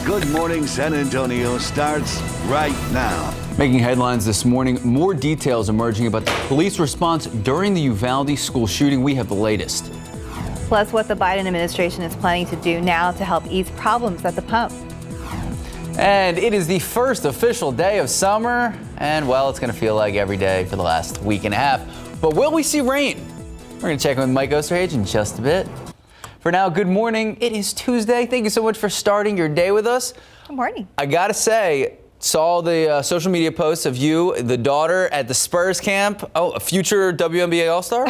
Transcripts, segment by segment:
Good Morning San Antonio starts right now. Making headlines this morning, more details emerging about the police response during the Uvalde school shooting. We have the latest. Plus, what the Biden administration is planning to do now to help ease problems at the pump. And it is the first official day of summer, and well, it's going to feel like every day for the last week and a half. But will we see rain? We're going to check in with Mike Osterhage in just a bit. For now, good morning. It is Tuesday. Thank you so much for starting your day with us. Good morning. I got to say, saw the social media posts of you, the daughter at the Spurs camp. Oh, a future WNBA All-Star?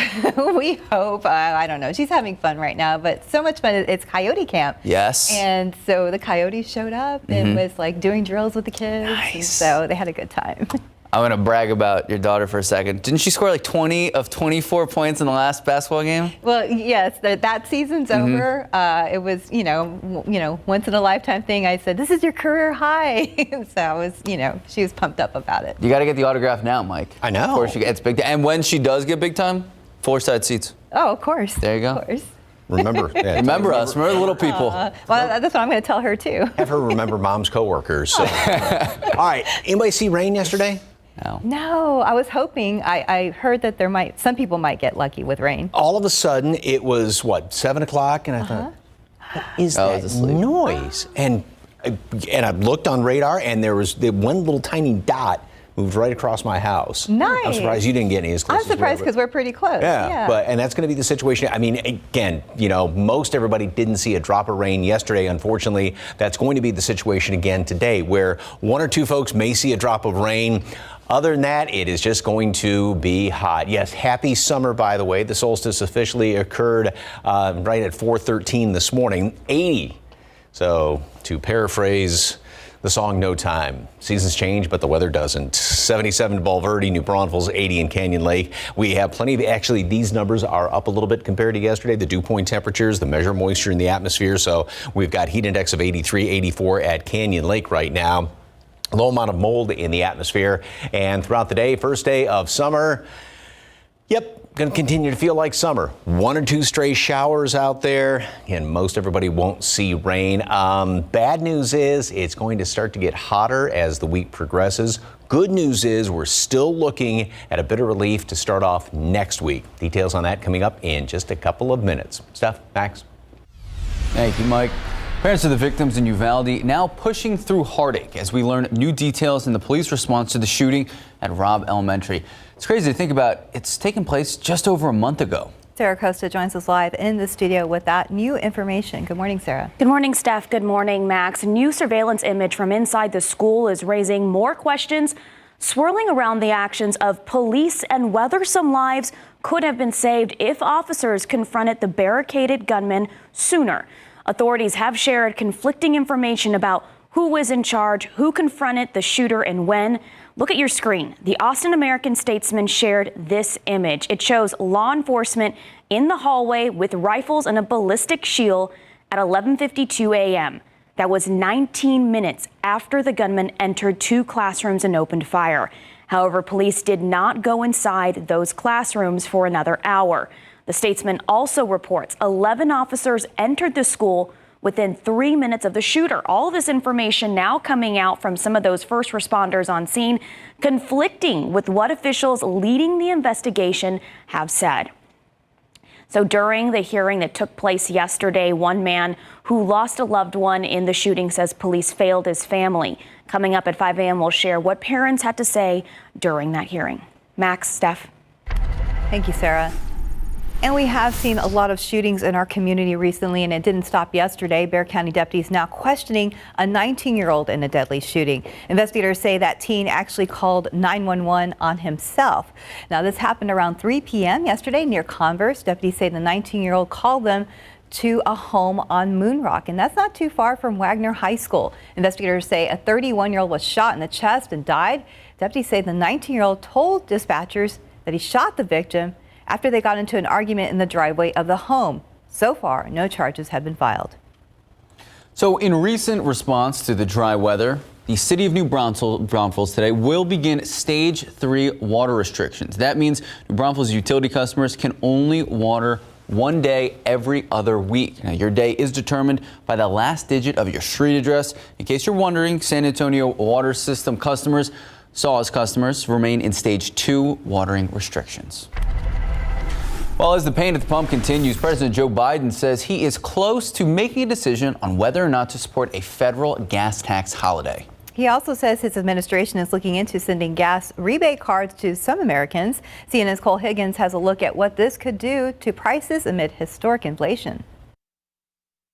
We hope. I don't know. She's having fun right now, but so much fun. It's Coyote camp. Yes. And so the Coyotes showed up and was like doing drills with the kids. Nice. So they had a good time. I'm going to brag about your daughter for a second. Didn't she score like 20 of 24 points in the last basketball game? Well, yes, that season's over. It was, you know, once in a lifetime thing. I said, this is your career high. So I was, she was pumped up about it. You got to get the autograph now, Mike. I know. Before she gets big. And when she does get big time, 4 side seats. Oh, of course. There you go. Of course. Remember us. Remember the little people. Well, that's what I'm going to tell her, too. Have her remember mom's coworkers. So. All right. Anybody see rain yesterday? No, I was hoping. I heard that some people might get lucky with rain. All of a sudden, it was, 7 o'clock? And I thought, what is that noise? And I looked on radar, and there was the one little tiny dot moved right across my house. Nice. I'm surprised you didn't get any as close. I'm surprised because we're pretty close. Yeah. And that's going to be the situation. I mean, again, most everybody didn't see a drop of rain yesterday. Unfortunately, that's going to be the situation again today, where 1 or 2 folks may see a drop of rain. Other than that, it is just going to be hot. Yes, happy summer, by the way. The solstice officially occurred right at 4:13 this morning, 80. So to paraphrase the song No Time, seasons change, but the weather doesn't. 77 in Bulverde, New Braunfels, 80 in Canyon Lake. We have plenty of, actually, these numbers are up a little bit compared to yesterday. The dew point temperatures, the measure of moisture in the atmosphere. So we've got heat index of 83, 84 at Canyon Lake right now. Low amount of mold in the atmosphere. And throughout the day, first day of summer, going to continue to feel like summer. 1 or 2 stray showers out there, and most everybody won't see rain. Bad news is it's going to start to get hotter as the week progresses. Good news is we're still looking at a bit of relief to start off next week. Details on that coming up in just a couple of minutes. Steph, Max. Thank you, Mike. Parents of the victims in Uvalde now pushing through heartache as we learn new details in the police response to the shooting at Robb Elementary. It's crazy to think about. It's taken place just over a month ago. Sarah Costa joins us live in the studio with that new information. Good morning, Sarah. Good morning, Steph. Good morning, Max. New surveillance image from inside the school is raising more questions swirling around the actions of police and whether some lives could have been saved if officers confronted the barricaded gunman sooner. Authorities have shared conflicting information about who was in charge, who confronted the shooter, and when. Look at your screen. The Austin American-Statesman shared this image. It shows law enforcement in the hallway with rifles and a ballistic shield at 11:52 a.m. That was 19 minutes after the gunman entered 2 classrooms and opened fire. However, police did not go inside those classrooms for another hour. The Statesman also reports 11 officers entered the school within 3 minutes of the shooter. All this information now coming out from some of those first responders on scene, conflicting with what officials leading the investigation have said. So during the hearing that took place yesterday, one man who lost a loved one in the shooting says police failed his family. Coming up at 5 a.m., we'll share what parents had to say during that hearing. Max, Steph. Thank you, Sarah. And we have seen a lot of shootings in our community recently, and it didn't stop yesterday. Bexar County deputies now questioning a 19-year-old in a deadly shooting. Investigators say that teen actually called 911 on himself. Now, this happened around 3 p.m. yesterday near Converse. Deputies say the 19-year-old called them to a home on Moon Rock, and that's not too far from Wagner High School. Investigators say a 31-year-old was shot in the chest and died. Deputies say the 19-year-old told dispatchers that he shot the victim after they got into an argument in the driveway of the home. So far, no charges have been filed. So in recent response to the dry weather, the city of New Braunfels today will begin stage 3 water restrictions. That means New Braunfels utility customers can only water 1 day every other week. Now, your day is determined by the last digit of your street address. In case you're wondering, San Antonio water system customers, SAWS customers, remain in stage 2 watering restrictions. Well, as the pain at the pump continues, President Joe Biden says he is close to making a decision on whether or not to support a federal gas tax holiday. He also says his administration is looking into sending gas rebate cards to some Americans. CNN's Cole Higgins has a look at what this could do to prices amid historic inflation.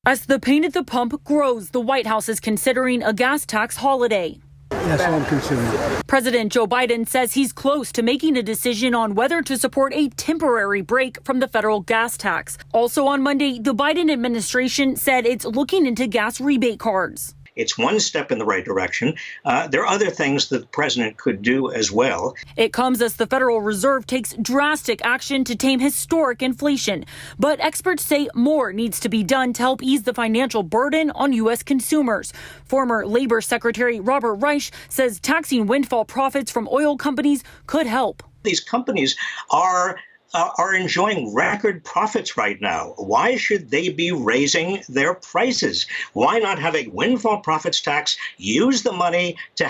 As the pain at the pump grows, the White House is considering a gas tax holiday. That's what I'm considering. President Joe Biden says he's close to making a decision on whether to support a temporary break from the federal gas tax. Also on Monday, the Biden administration said it's looking into gas rebate cards. It's one step in the right direction. There are other things that the president could do as well. It comes as the Federal Reserve takes drastic action to tame historic inflation. But experts say more needs to be done to help ease the financial burden on U.S. consumers. Former Labor Secretary Robert Reich says taxing windfall profits from oil companies could help. These companies are enjoying record profits right now. Why should they be raising their prices? Why not have a windfall profits tax? Use the money to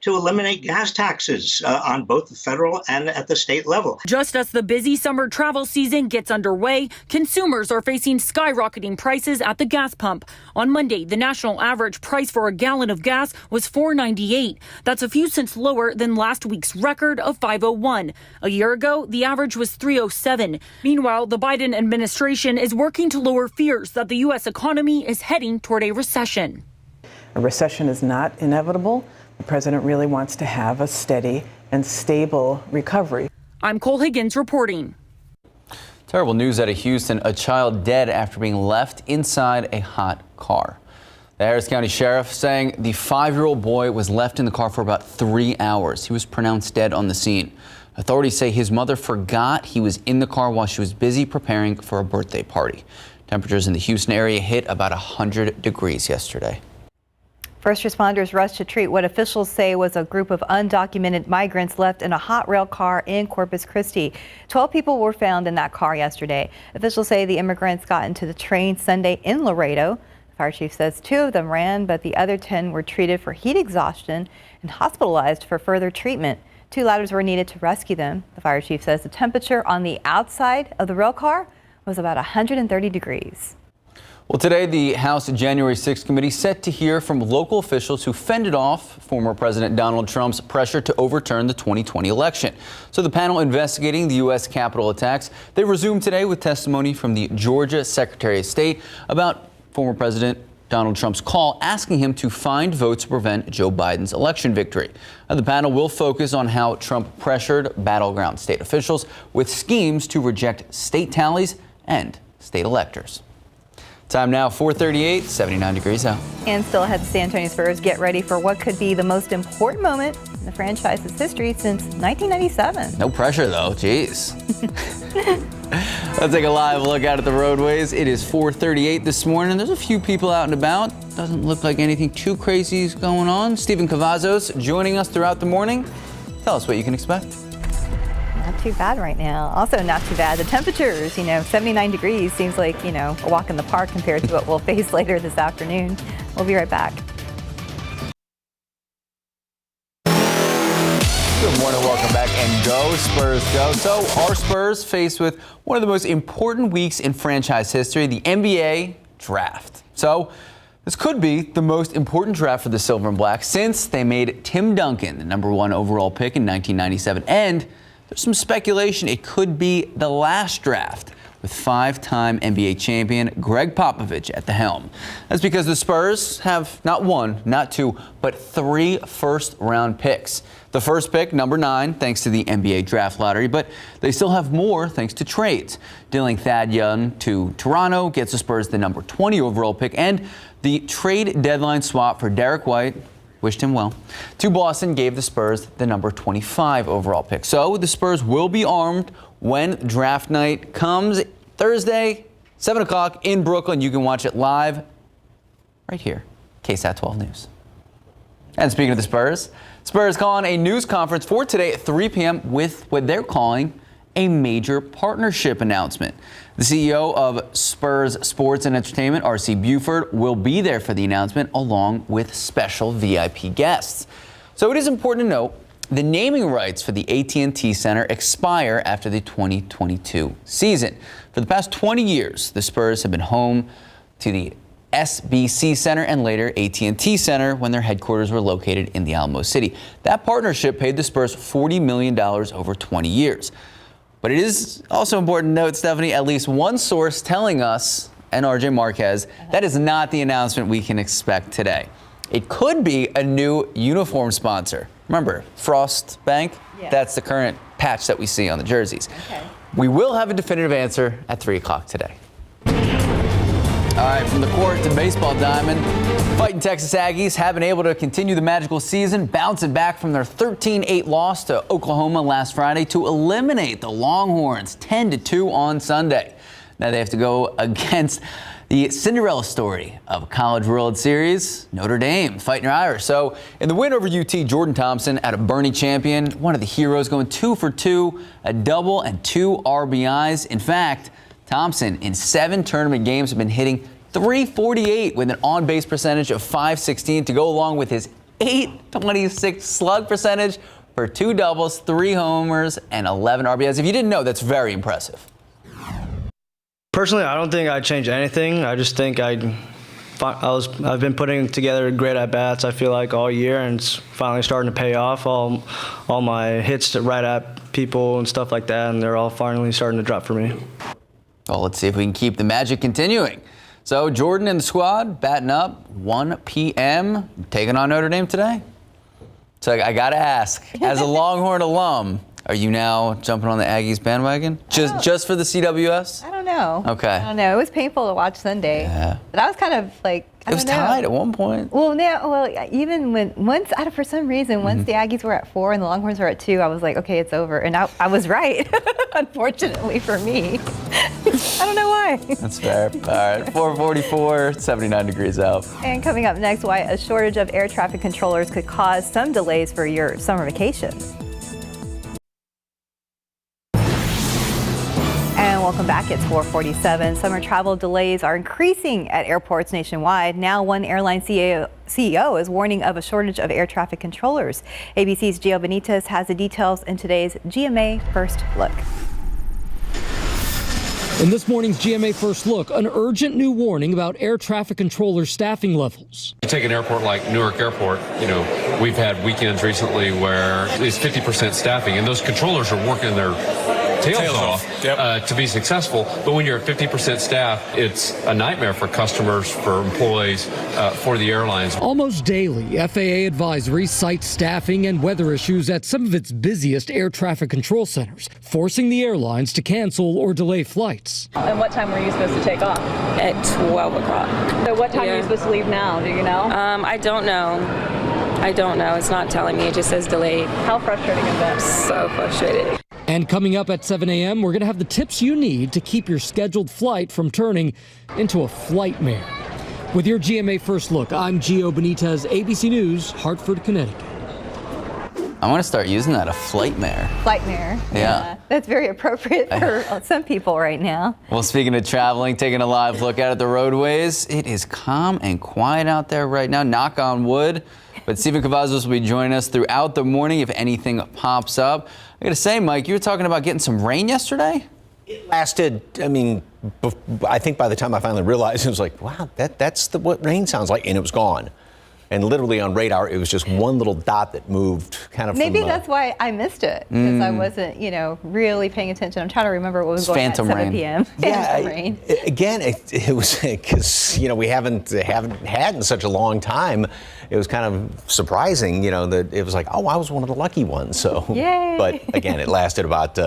eliminate gas taxes on both the federal and at the state level. Just as the busy summer travel season gets underway, consumers are facing skyrocketing prices at the gas pump. On Monday, the national average price for a gallon of gas was $4.98. That's a few cents lower than last week's record of $5.01. A year ago, the average was $3.07. Meanwhile, the Biden administration is working to lower fears that the U.S. economy is heading toward a recession. A recession is not inevitable. The president really wants to have a steady and stable recovery. I'm Cole Higgins reporting. Terrible news out of Houston. A child dead after being left inside a hot car. The Harris County Sheriff saying the 5-year-old boy was left in the car for about 3 hours. He was pronounced dead on the scene. Authorities say his mother forgot he was in the car while she was busy preparing for a birthday party. Temperatures in the Houston area hit about 100 degrees yesterday. First responders rushed to treat what officials say was a group of undocumented migrants left in a hot rail car in Corpus Christi. 12 people were found in that car yesterday. Officials say the immigrants got into the train Sunday in Laredo. The fire chief says 2 of them ran, but the other 10 were treated for heat exhaustion and hospitalized for further treatment. 2 ladders were needed to rescue them. The fire chief says the temperature on the outside of the rail car was about 130 degrees. Well, today the House January 6th committee set to hear from local officials who fended off former President Donald Trump's pressure to overturn the 2020 election. So the panel investigating the U.S. Capitol attacks, they resumed today with testimony from the Georgia Secretary of State about former President Donald Trump's call asking him to find votes to prevent Joe Biden's election victory. The panel will focus on how Trump pressured battleground state officials with schemes to reject state tallies and state electors. Time now, 4:38, 79 degrees out. And still ahead, the San Antonio Spurs get ready for what could be the most important moment in the franchise's history since 1997. No pressure, though. Jeez. Let's take a live look out at the roadways. It is 4:38 this morning. There's a few people out and about. Doesn't look like anything too crazy is going on. Stephen Cavazos joining us throughout the morning. Tell us what you can expect. Not too bad right now. Also not too bad. The temperatures, 79 degrees seems like, a walk in the park compared to what we'll face later this afternoon. We'll be right back. Good morning, welcome back, and go Spurs go. So our Spurs faced with one of the most important weeks in franchise history, the NBA draft. So this could be the most important draft for the Silver and Black since they made Tim Duncan the #1 overall pick in 1997. And there's some speculation it could be the last draft with 5-time NBA champion Greg Popovich at the helm. That's because the Spurs have not 1, not 2, but 3 first-round picks. The first pick, #9, thanks to the NBA draft lottery, but they still have more thanks to trades. Dealing Thad Young to Toronto gets the Spurs the #20 overall pick, and the trade deadline swap for Derek White, wished him well, to Boston gave the Spurs the #25 overall pick. So the Spurs will be armed when draft night comes Thursday, 7 o'clock in Brooklyn. You can watch it live right here, KSAT 12 News. And speaking of the Spurs calling a news conference for today at 3 p.m. with what they're calling a major partnership announcement. The CEO of Spurs Sports and Entertainment, R.C. Buford, will be there for the announcement along with special VIP guests. So it is important to note the naming rights for the AT&T Center expire after the 2022 season. For the past 20 years, the Spurs have been home to the SBC Center and later AT&T Center when their headquarters were located in the Alamo City. That partnership paid the Spurs $40 million over 20 years. But it is also important to note, Stephanie, at least one source telling us, and RJ Marquez, that is not the announcement we can expect today. It could be a new uniform sponsor. Remember, Frost Bank? Yeah. That's the current patch that we see on the jerseys. Okay. We will have a definitive answer at 3 o'clock today. All right, from the court to baseball diamond, fighting Texas Aggies have been able to continue the magical season, bouncing back from their 13-8 loss to Oklahoma last Friday to eliminate the Longhorns 10-2 on Sunday. Now they have to go against the Cinderella story of a College World Series, Notre Dame, fighting your Irish. So in the win over UT, Jordan Thompson out of Bernie Champion, one of the heroes, going 2 for 2, a double and 2 RBIs. In fact, Thompson in 7 tournament games have been hitting .348 with an on-base percentage of .516 to go along with his .826 slug percentage for 2 doubles, 3 homers, and 11 RBIs. If you didn't know, that's very impressive. Personally, I don't think I'd change anything. I just think I've been putting together great at-bats, I feel like, all year, and it's finally starting to pay off. All my hits right at people and stuff like that, and they're all finally starting to drop for me. Well, let's see if we can keep the magic continuing. So Jordan and the squad batting up 1 p.m. taking on Notre Dame today. So I got to ask, as a Longhorn alum, are you now jumping on the Aggies bandwagon? Just for the CWS? I don't know. Okay. I don't know. It was painful to watch Sunday. Yeah. But I was kind of like, I It was don't know. tied at one point. Well, even for some reason, once the Aggies were at 4 and the Longhorns were at 2, I was like, okay, it's over. And I was right, unfortunately for me. I don't know why. That's fair. All right, 444, 79 degrees out. And coming up next, why a shortage of air traffic controllers could cause some delays for your summer vacation. And welcome back. It's 4:47. Summer travel delays are increasing at airports nationwide. Now, one airline CEO is warning of a shortage of air traffic controllers. ABC's Gio Benitez has the details in today's GMA First Look. In this morning's GMA First Look, an urgent new warning about air traffic controller staffing levels. You take an airport like Newark Airport, we've had weekends recently where it's 50% staffing, and those controllers are working their tails off to be successful. But when you're at 50% staff, it's a nightmare for customers, for employees, for the airlines. Almost daily, FAA advisories cite staffing and weather issues at some of its busiest air traffic control centers, forcing the airlines to cancel or delay flights. And what time were you supposed to take off? At 12 o'clock. So what time are you supposed to leave now? Do you know? I don't know. It's not telling me. It just says delayed. How frustrating is that? So frustrated. And coming up at 7 a.m., we're going to have the tips you need to keep your scheduled flight from turning into a flightmare. With your GMA First Look, I'm Gio Benitez, ABC News, Hartford, Connecticut. I want to start using that, a flightmare. Flightmare. Yeah. That's very appropriate for some people right now. Well, speaking of traveling, taking a live look out at the roadways, it is calm and quiet out there right now, knock on wood. But Stephen Cavazos will be joining us throughout the morning if anything pops up. I got to say, Mike, you were talking about getting some rain yesterday? It lasted, I think by the time I finally realized, it was like, wow, that's what rain sounds like, and it was gone. And literally on radar, it was just one little dot that moved kind of Maybe from that's why I missed it, because I wasn't, really paying attention. I'm trying to remember what was going on at 7 p.m. Phantom rain. Again, it was because, we haven't had in such a long time. It was kind of surprising, that it was like, oh, I was one of the lucky ones. So, yay. But again, it lasted about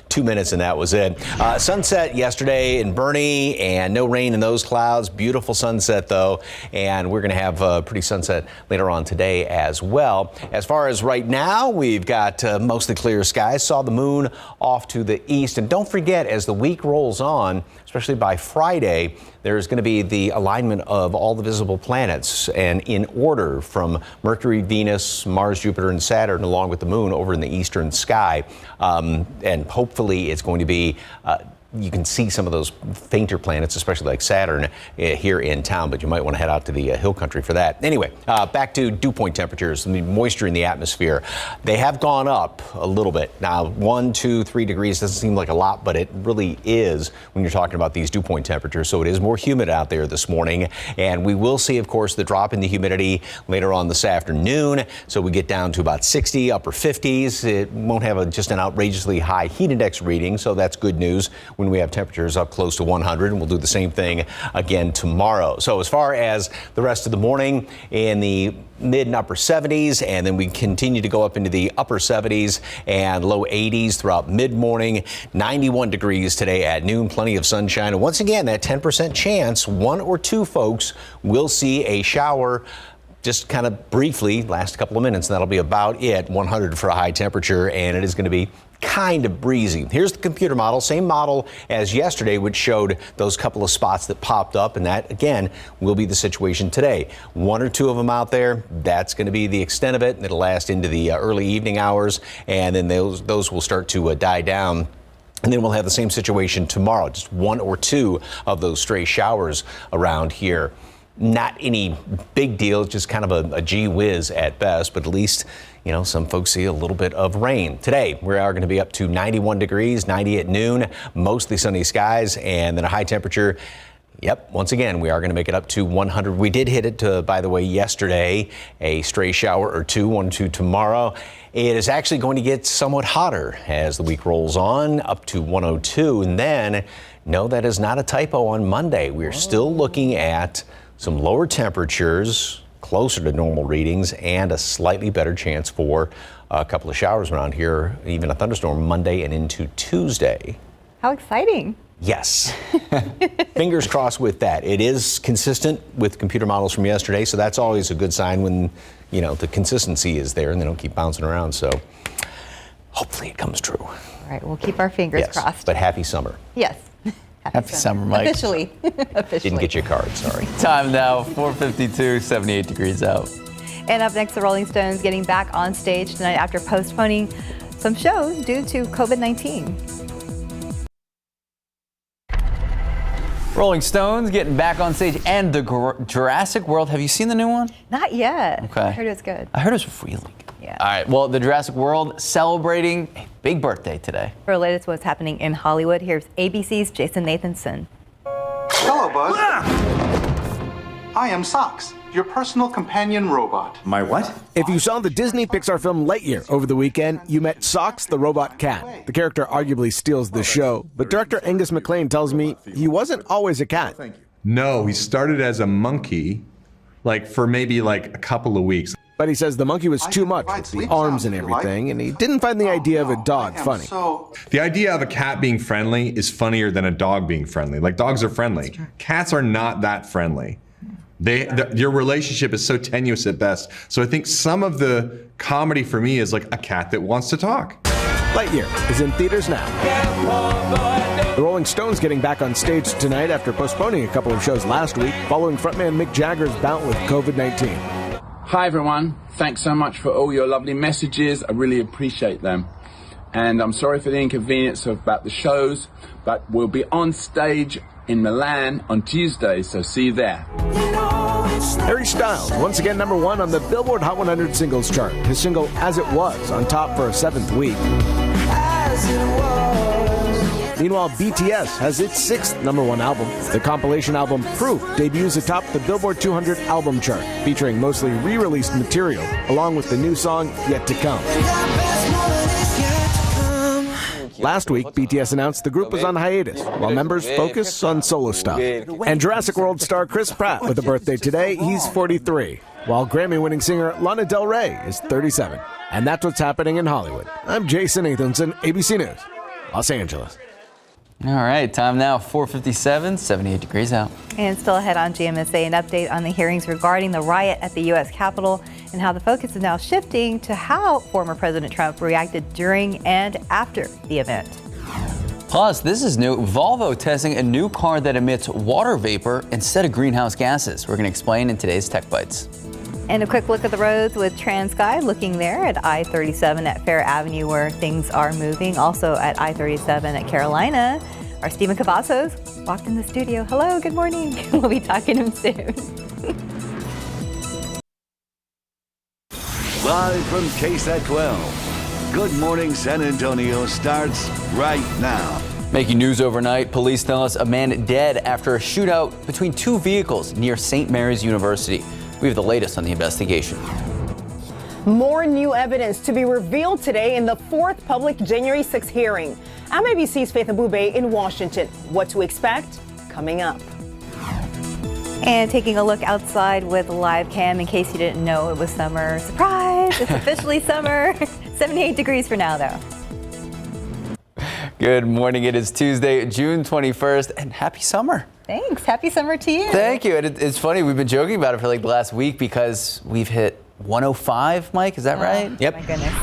2 minutes and that was it. Sunset yesterday in Bernie and no rain in those clouds. Beautiful sunset though. And we're going to have a pretty sunset set later on today as well. As far as right now, we've got mostly clear skies. Saw the moon off to the east. And don't forget, as the week rolls on, especially by Friday, there's going to be the alignment of all the visible planets and in order from Mercury, Venus, Mars, Jupiter, and Saturn, along with the moon over in the eastern sky. And hopefully it's going to be you can see some of those fainter planets, especially like Saturn, here in town, but you might want to head out to the hill country for that. Anyway, back to dew point temperatures, the moisture in the atmosphere. They have gone up a little bit. Now, 1, 2, 3 degrees doesn't seem like a lot, but it really is when you're talking about these dew point temperatures. So it is more humid out there this morning. And we will see, of course, the drop in the humidity later on this afternoon. So we get down to about 60, upper 50s. It won't have just an outrageously high heat index reading, so that's good news when we have temperatures up close to 100, and we'll do the same thing again tomorrow. So as far as the rest of the morning, in the mid and upper 70s, and then we continue to go up into the upper 70s and low 80s throughout mid-morning. 91 degrees today at noon, plenty of sunshine. And once again, that 10% chance, 1 or 2 folks will see a shower just kind of briefly, last couple of minutes, and that'll be about it. 100 for a high temperature, and it is going to be kind of breezy. Here's the computer model, same model as yesterday, which showed those couple of spots that popped up, and that, again, will be the situation today. 1 or 2 of them out there, that's going to be the extent of it, and it'll last into the early evening hours, and then those will start to die down. And then we'll have the same situation tomorrow, just 1 or 2 of those stray showers around here. Not any big deal, just kind of a gee whiz at best, but at least, you know, some folks see a little bit of rain. Today, we are going to be up to 91 degrees, 90 at noon, mostly sunny skies, and then a high temperature. Yep, once again, we are going to make it up to 100. We did hit it, by the way, yesterday, a stray shower or 2, 1 or 2 tomorrow. It is actually going to get somewhat hotter as the week rolls on, up to 102. And then, no, that is not a typo on Monday. We're still looking at some lower temperatures, closer to normal readings, and a slightly better chance for a couple of showers around here, even a thunderstorm Monday and into Tuesday. How exciting. Yes. Fingers crossed with that. It is consistent with computer models from yesterday, so that's always a good sign when, you know, the consistency is there and they don't keep bouncing around. So hopefully it comes true. All right, we'll keep our fingers crossed. But happy summer. Yes. Happy summer, Mike. Officially. Didn't get your card, sorry. Time now, 4:52, 78 degrees out. And up next, the Rolling Stones getting back on stage tonight after postponing some shows due to COVID-19. Rolling Stones getting back on stage, and the Jurassic World. Have you seen the new one? Not yet. Okay. I heard it was good. I heard it was really good. Yeah. All right. Well, the Jurassic World celebrating a big birthday today. For the latest what's happening in Hollywood, here's ABC's Jason Nathanson. Hello, Buzz. I am Socks, your personal companion robot. My what? If you saw the Disney Pixar film Lightyear over the weekend, you met Socks the robot cat. The character arguably steals the show, but director Angus MacLane tells me he wasn't always a cat. No, he started as a monkey, for maybe a couple of weeks. But he says the monkey was too much with the arms and everything, and he didn't find the idea of a dog funny. The idea of a cat being friendly is funnier than a dog being friendly. Dogs are friendly. Cats are not that friendly. Your relationship is so tenuous at best. So I think some of the comedy for me is like a cat that wants to talk. Lightyear is in theaters now. The Rolling Stones getting back on stage tonight after postponing a couple of shows last week following frontman Mick Jagger's bout with COVID-19. Hi everyone, thanks so much for all your lovely messages. I really appreciate them. And I'm sorry for the inconvenience about the shows, but we'll be on stage in Milan on Tuesday, so see you there. Harry Styles, once again #1 on the Billboard Hot 100 singles chart. His single, As It Was, on top for a 7th week. Meanwhile, BTS has its 6th #1 album. The compilation album Proof debuts atop the Billboard 200 album chart, featuring mostly re-released material, along with the new song Yet to Come. Last week, BTS announced the group was on hiatus, while members focus on solo stuff. And Jurassic World star Chris Pratt with a birthday today, he's 43, while Grammy-winning singer Lana Del Rey is 37. And that's what's happening in Hollywood. I'm Jason Nathanson, ABC News, Los Angeles. All right, time now, 4:57, 78 degrees out. And still ahead on GMSA, an update on the hearings regarding the riot at the U.S. Capitol and how the focus is now shifting to how former President Trump reacted during and after the event. Plus, this is new. Volvo testing a new car that emits water vapor instead of greenhouse gases. We're going to explain in today's Tech Bites. And a quick look at the roads with TransGuide, looking there at I-37 at Fair Avenue where things are moving. Also at I-37 at Carolina. Our Stephen Cavazos walked in the studio. Hello, good morning. We'll be talking to him soon. Live from KSAT 12. Good Morning San Antonio starts right now. Making news overnight, police tell us a man dead after a shootout between two vehicles near St. Mary's University. We have the latest on the investigation. More new evidence to be revealed today in the fourth public January 6 hearing. I'm ABC's Faith Abube in Washington. What to expect? Coming up. And taking a look outside with live cam in case you didn't know it was summer. Surprise! It's officially summer. 78 degrees for now, though. Good morning. It is Tuesday, June 21st, and happy summer. Thanks. Happy summer to you. Thank you. And it's funny, we've been joking about it for like the last week because we've hit 105, Mike. Is that right? Yep. My goodness.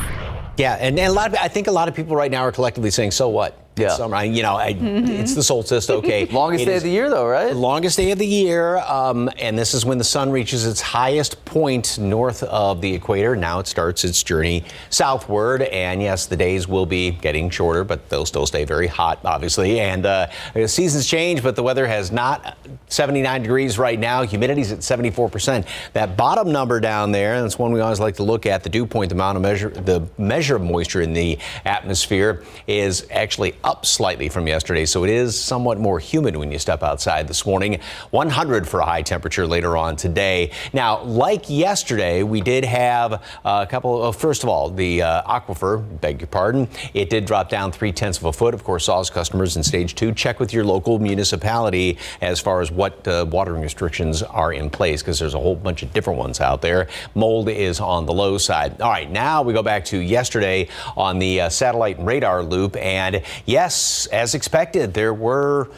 Yeah, and I think a lot of people right now are collectively saying, so what? Yeah. Summer, it's the solstice, okay. Longest day of the year, though, right? Longest day of the year, and this is when the sun reaches its highest point north of the equator. Now it starts its journey southward, and yes, the days will be getting shorter, but they'll still stay very hot, obviously. And the seasons change, but the weather has not. 79 degrees right now. Humidity's at 74%. That bottom number down there, that's one we always like to look at. The dew point, the measure of moisture in the atmosphere, is actually up slightly from yesterday, so it is somewhat more humid when you step outside this morning. 100 for a high temperature later on today. Now, like yesterday, we did have a couple of, first of all, the aquifer, beg your pardon, it did drop down 0.3 of a foot. Of course, all customers in stage 2, check with your local municipality as far as what watering restrictions are in place, because there's a whole bunch of different ones out there. Mold is on the low side. All right, now we go back to yesterday on the satellite and radar loop, and yes, as expected, there were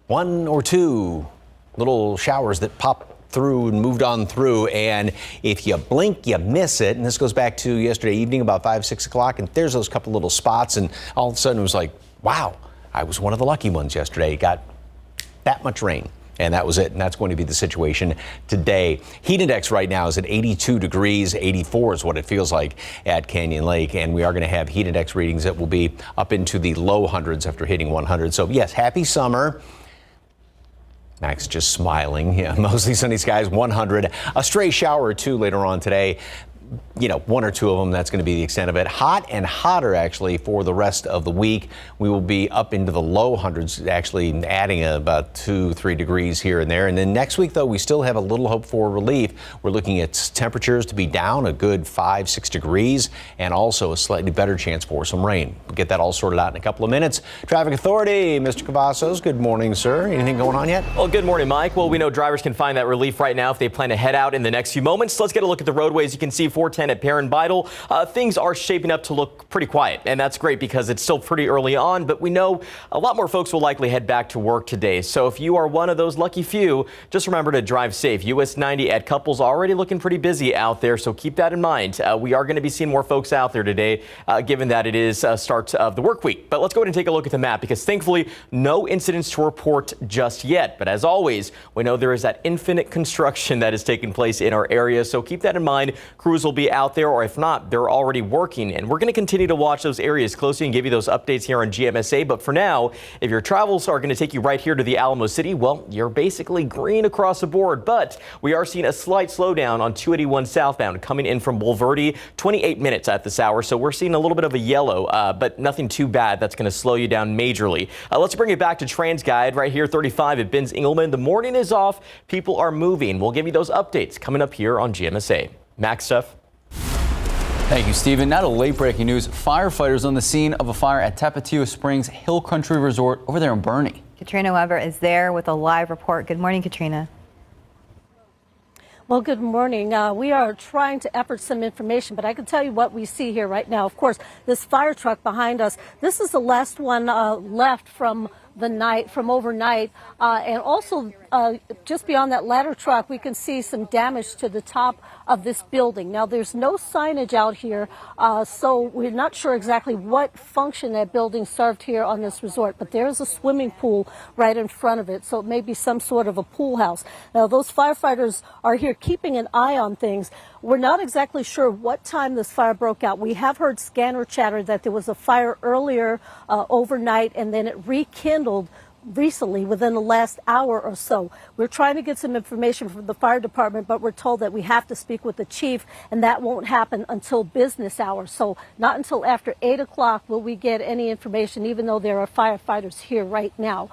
1 or 2 little showers that popped through and moved on through, and if you blink, you miss it. And this goes back to yesterday evening about 5, 6 o'clock, and there's those couple little spots, and all of a sudden it was like, wow, I was one of the lucky ones yesterday. Got that much rain. And that was it, and that's going to be the situation today. Heat index right now is at 82 degrees, 84 is what it feels like at Canyon Lake, and we are going to have heat index readings that will be up into the low hundreds after hitting 100. So yes, happy summer. Max just smiling. Yeah, mostly sunny skies, 100. A stray shower or two later on today. 1 or 2 of them, that's going to be the extent of it. Hot and hotter, actually, for the rest of the week. We will be up into the low hundreds, actually adding about 2-3 degrees here and there. And then next week, though, we still have a little hope for relief. We're looking at temperatures to be down a good 5-6 degrees, and also a slightly better chance for some rain. We'll get that all sorted out in a couple of minutes. Traffic Authority, Mr. Cavazos, good morning, sir. Anything going on yet? Well, good morning, Mike. Well, we know drivers can find that relief right now if they plan to head out in the next few moments. Let's get a look at the roadways. You can see 410 at Perrin Bidle. Things are shaping up to look pretty quiet, and that's great because it's still pretty early on, but we know a lot more folks will likely head back to work today. So if you are one of those lucky few, just remember to drive safe. US 90 at Couples already looking pretty busy out there, so keep that in mind. We are going to be seeing more folks out there today, given that it is start of the work week. But let's go ahead and take a look at the map, because thankfully no incidents to report just yet. But as always, we know there is that infinite construction that is taking place in our area, so keep that in mind. Crews will be out there, or if not, they're already working, and we're going to continue to watch those areas closely and give you those updates here on GMSA. But for now, if your travels are going to take you right here to the Alamo City, well, you're basically green across the board. But we are seeing a slight slowdown on 281 southbound coming in from Bulverde, 28 minutes at this hour. So we're seeing a little bit of a yellow, but nothing too bad that's going to slow you down majorly. Let's bring it back to TransGuide right here, 35 at Benz Engelman. The morning is off. People are moving. We'll give you those updates coming up here on GMSA. Max stuff. Thank you, Stephen. Now to late breaking news. Firefighters on the scene of a fire at Tapatio Springs Hill Country Resort over there in Bernie. Katrina Weber is there with a live report. Good morning, Katrina. Well, good morning. We are trying to effort some information, but I can tell you what we see here right now. Of course, this fire truck behind us, this is the last one left from the night, from overnight. And also, just beyond that ladder truck, we can see some damage to the top of this building. Now, there's no signage out here, so we're not sure exactly what function that building served here on this resort, but there's a swimming pool right in front of it, so it may be some sort of a pool house. Now, those firefighters are here keeping an eye on things. We're not exactly sure what time this fire broke out. We have heard scanner chatter that there was a fire earlier overnight, and then it rekindled recently within the last hour or so. We're trying to get some information from the fire department, but we're told that we have to speak with the chief, and that won't happen until business hours. So not until after 8 o'clock will we get any information, even though there are firefighters here right now.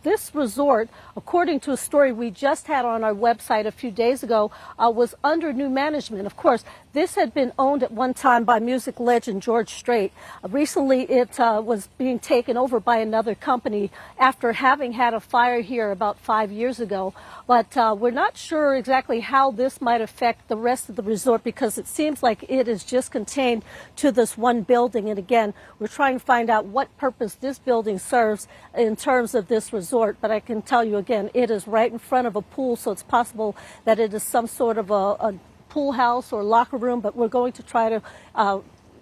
This resort, according to a story we just had on our website a few days ago, was under new management. Of course, this had been owned at one time by music legend George Strait. Recently, it was being taken over by another company after having had a fire here about 5 years ago. But we're not sure exactly how this might affect the rest of the resort, because it seems like it is just contained to this one building. And again, we're trying to find out what purpose this building serves in terms of this resort. But I can tell you again, it is right in front of a pool, so it's possible that it is some sort of a pool house or locker room, but we're going to try to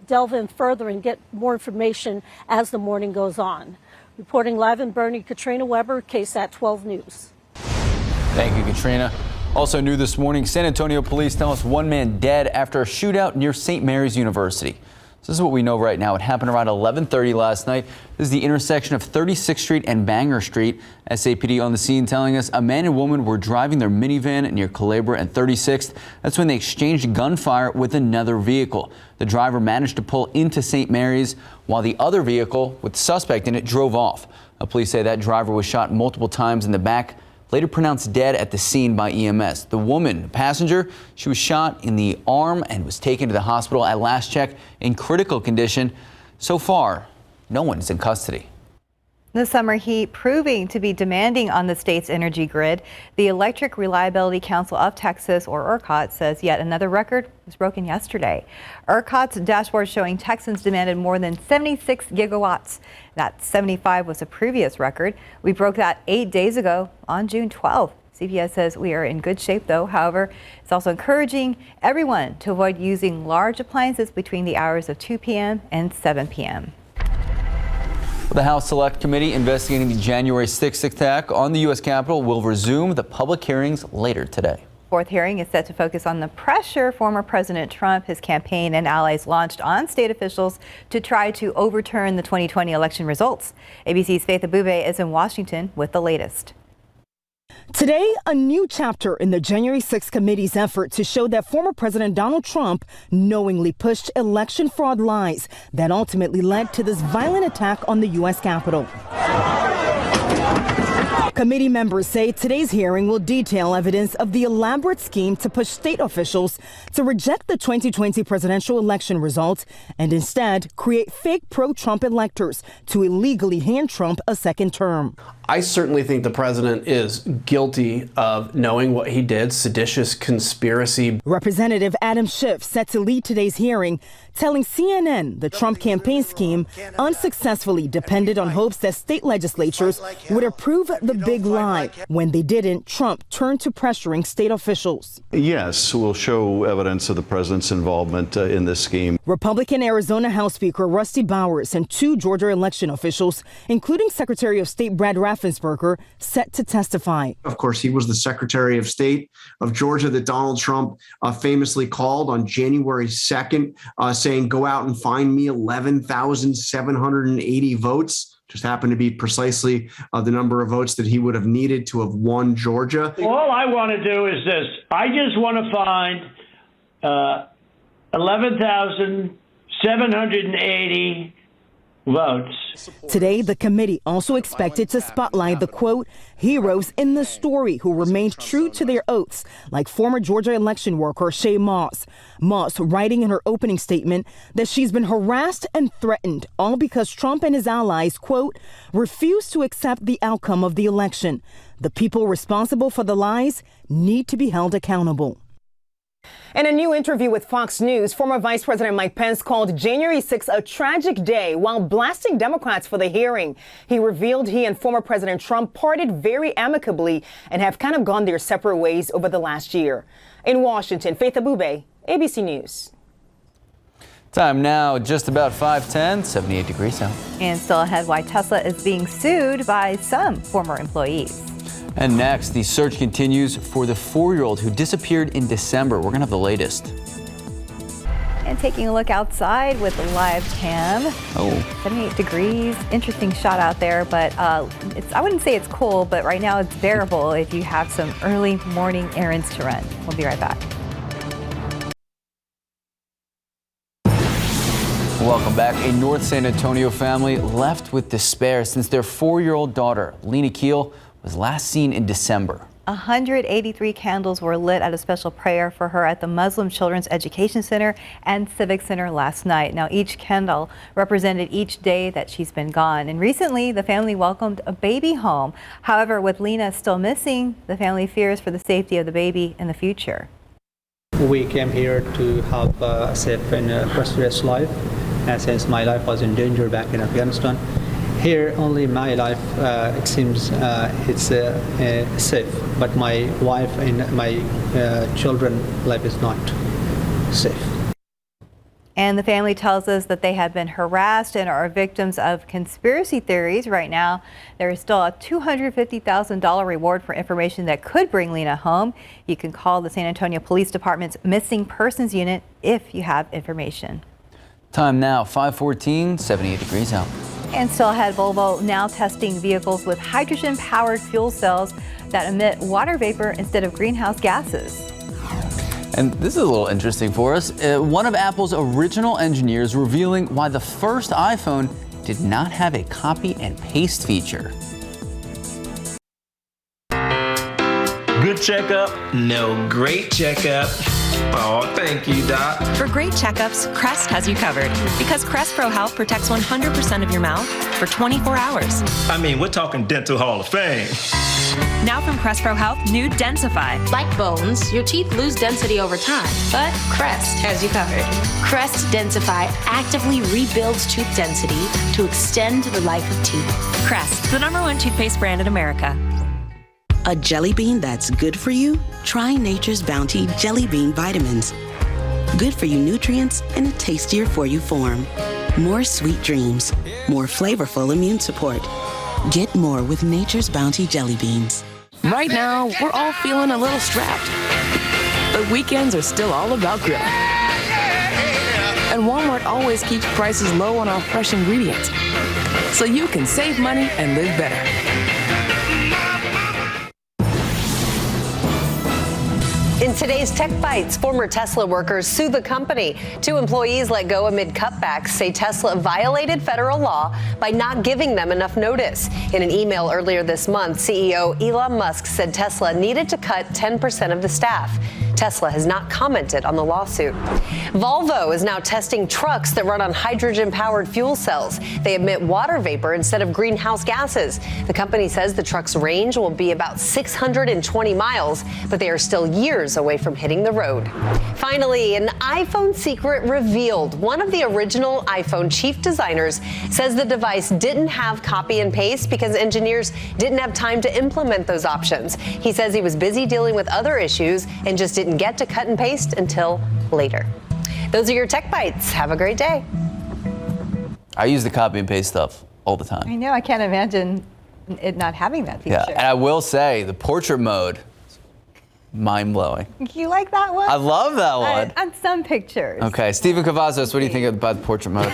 delve in further and get more information as the morning goes on. Reporting live in Bernie, Katrina Weber, KSAT 12 News. Thank you, Katrina. Also new this morning, San Antonio police tell us one man dead after a shootout near St. Mary's University. So this is what we know right now. It happened around 11:30 last night. This is the intersection of 36th Street and Banger Street. SAPD on the scene telling us a man and woman were driving their minivan near Culebra and 36th. That's when they exchanged gunfire with another vehicle. The driver managed to pull into St. Mary's while the other vehicle with the suspect in it drove off. Police say that driver was shot multiple times in the back, later pronounced dead at the scene by EMS. The woman, passenger, she was shot in the arm and was taken to the hospital at last check in critical condition. So far, no one is in custody. The summer heat proving to be demanding on the state's energy grid. The Electric Reliability Council of Texas, or ERCOT, says yet another record was broken yesterday. ERCOT's dashboard showing Texans demanded more than 76 gigawatts. That 75 was a previous record. We broke that 8 days ago on June 12th. CPS says we are in good shape, though. However, it's also encouraging everyone to avoid using large appliances between the hours of 2 p.m. and 7 p.m. The House Select Committee investigating the January 6th attack on the U.S. Capitol will resume the public hearings later today. Fourth hearing is set to focus on the pressure former President Trump, his campaign, and allies launched on state officials to try to overturn the 2020 election results. ABC's Faith Abube is in Washington with the latest. Today, a new chapter in the January 6th committee's effort to show that former President Donald Trump knowingly pushed election fraud lies that ultimately led to this violent attack on the U.S. Capitol. Committee members say today's hearing will detail evidence of the elaborate scheme to push state officials to reject the 2020 presidential election results and instead create fake pro-Trump electors to illegally hand Trump a second term. I certainly think the president is guilty of knowing what he did, seditious conspiracy. Representative Adam Schiff set to lead today's hearing, telling CNN the Trump campaign scheme unsuccessfully depended on hopes that state legislatures would approve the big lie. When they didn't, Trump turned to pressuring state officials. Yes, we'll show evidence of the president's involvement in this scheme. Republican Arizona House Speaker Rusty Bowers and 2 Georgia election officials, including Secretary of State Brad Raffensperger, set to testify. Of course, he was the Secretary of State of Georgia that Donald Trump famously called on January 2nd, saying, go out and find me 11,780 votes. Just happened to be precisely the number of votes that he would have needed to have won Georgia. All I want to do is this. I just want to find 11,780 votes. Today, the committee also expected to spotlight the, quote, heroes in the story who remained true to their oaths, like former Georgia election worker Shay Moss. Moss writing in her opening statement that she's been harassed and threatened, all because Trump and his allies, quote, refused to accept the outcome of the election. The people responsible for the lies need to be held accountable. In a new interview with Fox News, former Vice President Mike Pence called January 6 a tragic day while blasting Democrats for the hearing. He revealed he and former President Trump parted very amicably and have kind of gone their separate ways over the last year. In Washington, Faith Abube, ABC News. Time now, just about 5:10, 78 degrees out. And still ahead, why Tesla is being sued by some former employees. And next, the search continues for the 4-year-old who disappeared in December. We're going to have the latest. And taking a look outside with the live cam. 78 degrees. Interesting shot out there, but I wouldn't say it's cool, but right now it's bearable if you have some early morning errands to run. We'll be right back. Welcome back. A North San Antonio family left with despair since their 4-year-old daughter, Lena Keel, was last seen in December. 183 candles were lit at a special prayer for her at the Muslim Children's Education Center and Civic Center last night. Now, each candle represented each day that she's been gone. And recently, the family welcomed a baby home. However, with Lena still missing, the family fears for the safety of the baby in the future. We came here to have a safe and prosperous life, since my life was in danger back in Afghanistan. Here, only my life, it seems it's safe, but my wife and my children's life is not safe. And the family tells us that they have been harassed and are victims of conspiracy theories. Right now, there is still a $250,000 reward for information that could bring Lena home. You can call the San Antonio Police Department's Missing Persons Unit if you have information. Time now, 5:14, 78 degrees out. And still ahead, Volvo now testing vehicles with hydrogen-powered fuel cells that emit water vapor instead of greenhouse gases. And this is a little interesting for us. One of Apple's original engineers revealing why the first iPhone did not have a copy and paste feature. Good checkup? No, great checkup. Oh, thank you, Doc. For great checkups, Crest has you covered because Crest Pro Health protects 100% of your mouth for 24 hours. I mean, we're talking Dental Hall of Fame. Now from Crest Pro Health, new Densify. Like bones, your teeth lose density over time, but Crest has you covered. Crest Densify actively rebuilds tooth density to extend the life of teeth. Crest, the #1 toothpaste brand in America. A jelly bean that's good for you? Try Nature's Bounty Jelly Bean Vitamins. Good for you nutrients in a tastier for you form. More sweet dreams, more flavorful immune support. Get more with Nature's Bounty Jelly Beans. Right now, we're all feeling a little strapped. But weekends are still all about grilling. And Walmart always keeps prices low on our fresh ingredients, so you can save money and live better. In today's Tech Bites, former Tesla workers sue the company. 2 employees let go amid cutbacks, say Tesla violated federal law by not giving them enough notice. In an email earlier this month, CEO Elon Musk said Tesla needed to cut 10% of the staff. Tesla has not commented on the lawsuit. Volvo is now testing trucks that run on hydrogen-powered fuel cells. They emit water vapor instead of greenhouse gases. The company says the truck's range will be about 620 miles, but they are still years away from hitting the road. Finally, an iPhone secret revealed. One of the original iPhone chief designers says the device didn't have copy and paste because engineers didn't have time to implement those options. He says he was busy dealing with other issues and just didn't get to cut and paste until later. Those are your Tech Bites. Have a great day. I use the copy and paste stuff all the time. I know, I can't imagine it not having that feature. Yeah, and I will say the portrait mode, mind-blowing. You like that one? I love that one. On some pictures. Okay, Stephen Cavazos, what do you think about the portrait mode?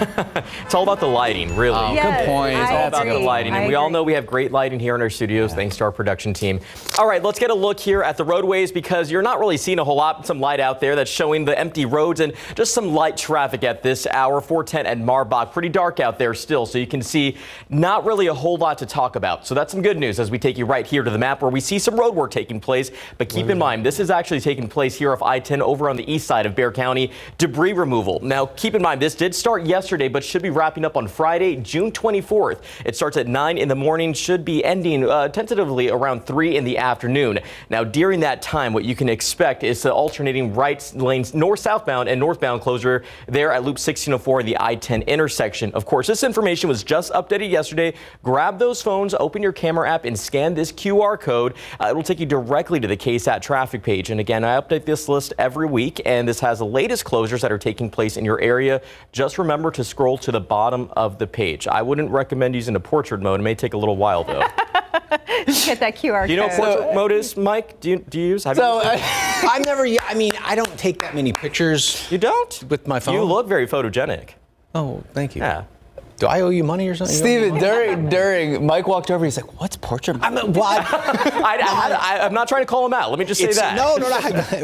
It's all about the lighting, really. Oh, yes, good point. It's all about the lighting. And we all agree. know we have great lighting here in our studios, thanks to our production team. All right, let's get a look here at the roadways because you're not really seeing a whole lot, some light out there that's showing the empty roads and just some light traffic at this hour. 410 at Marbach. Pretty dark out there still, so you can see not really a whole lot to talk about. So that's some good news as we take you right here to the map where we see some road work taking place. But keep in mind, mind, this is actually taking place here off I-10 over on the east side of Bexar County. Debris removal. Now, keep in mind, this did start yesterday, but should be wrapping up on Friday, June 24th. It starts at 9 in the morning, should be ending tentatively around 3 in the afternoon. Now, during that time, what you can expect is the alternating right lanes north-southbound and northbound closure there at Loop 1604 in the I-10 intersection. Of course, this information was just updated yesterday. Grab those phones, open your camera app, and scan this QR code. It will take you directly to the KSAT traffic page. And again, I update this list every week, and this has the latest closures that are taking place in your area. Just remember to scroll to the bottom of the page. I wouldn't recommend using a portrait mode. It may take a little while, though. Get that QR code. Do you know what portrait mode is, Mike? Do you use? I've never, I mean, I don't take that many pictures. You don't? With my phone? You look very photogenic. Oh, thank you. Yeah. Do I owe you money or something? Steven, during Mike walked over, he's like, what's portrait? I'm not trying to call him out. Let me just say that. No.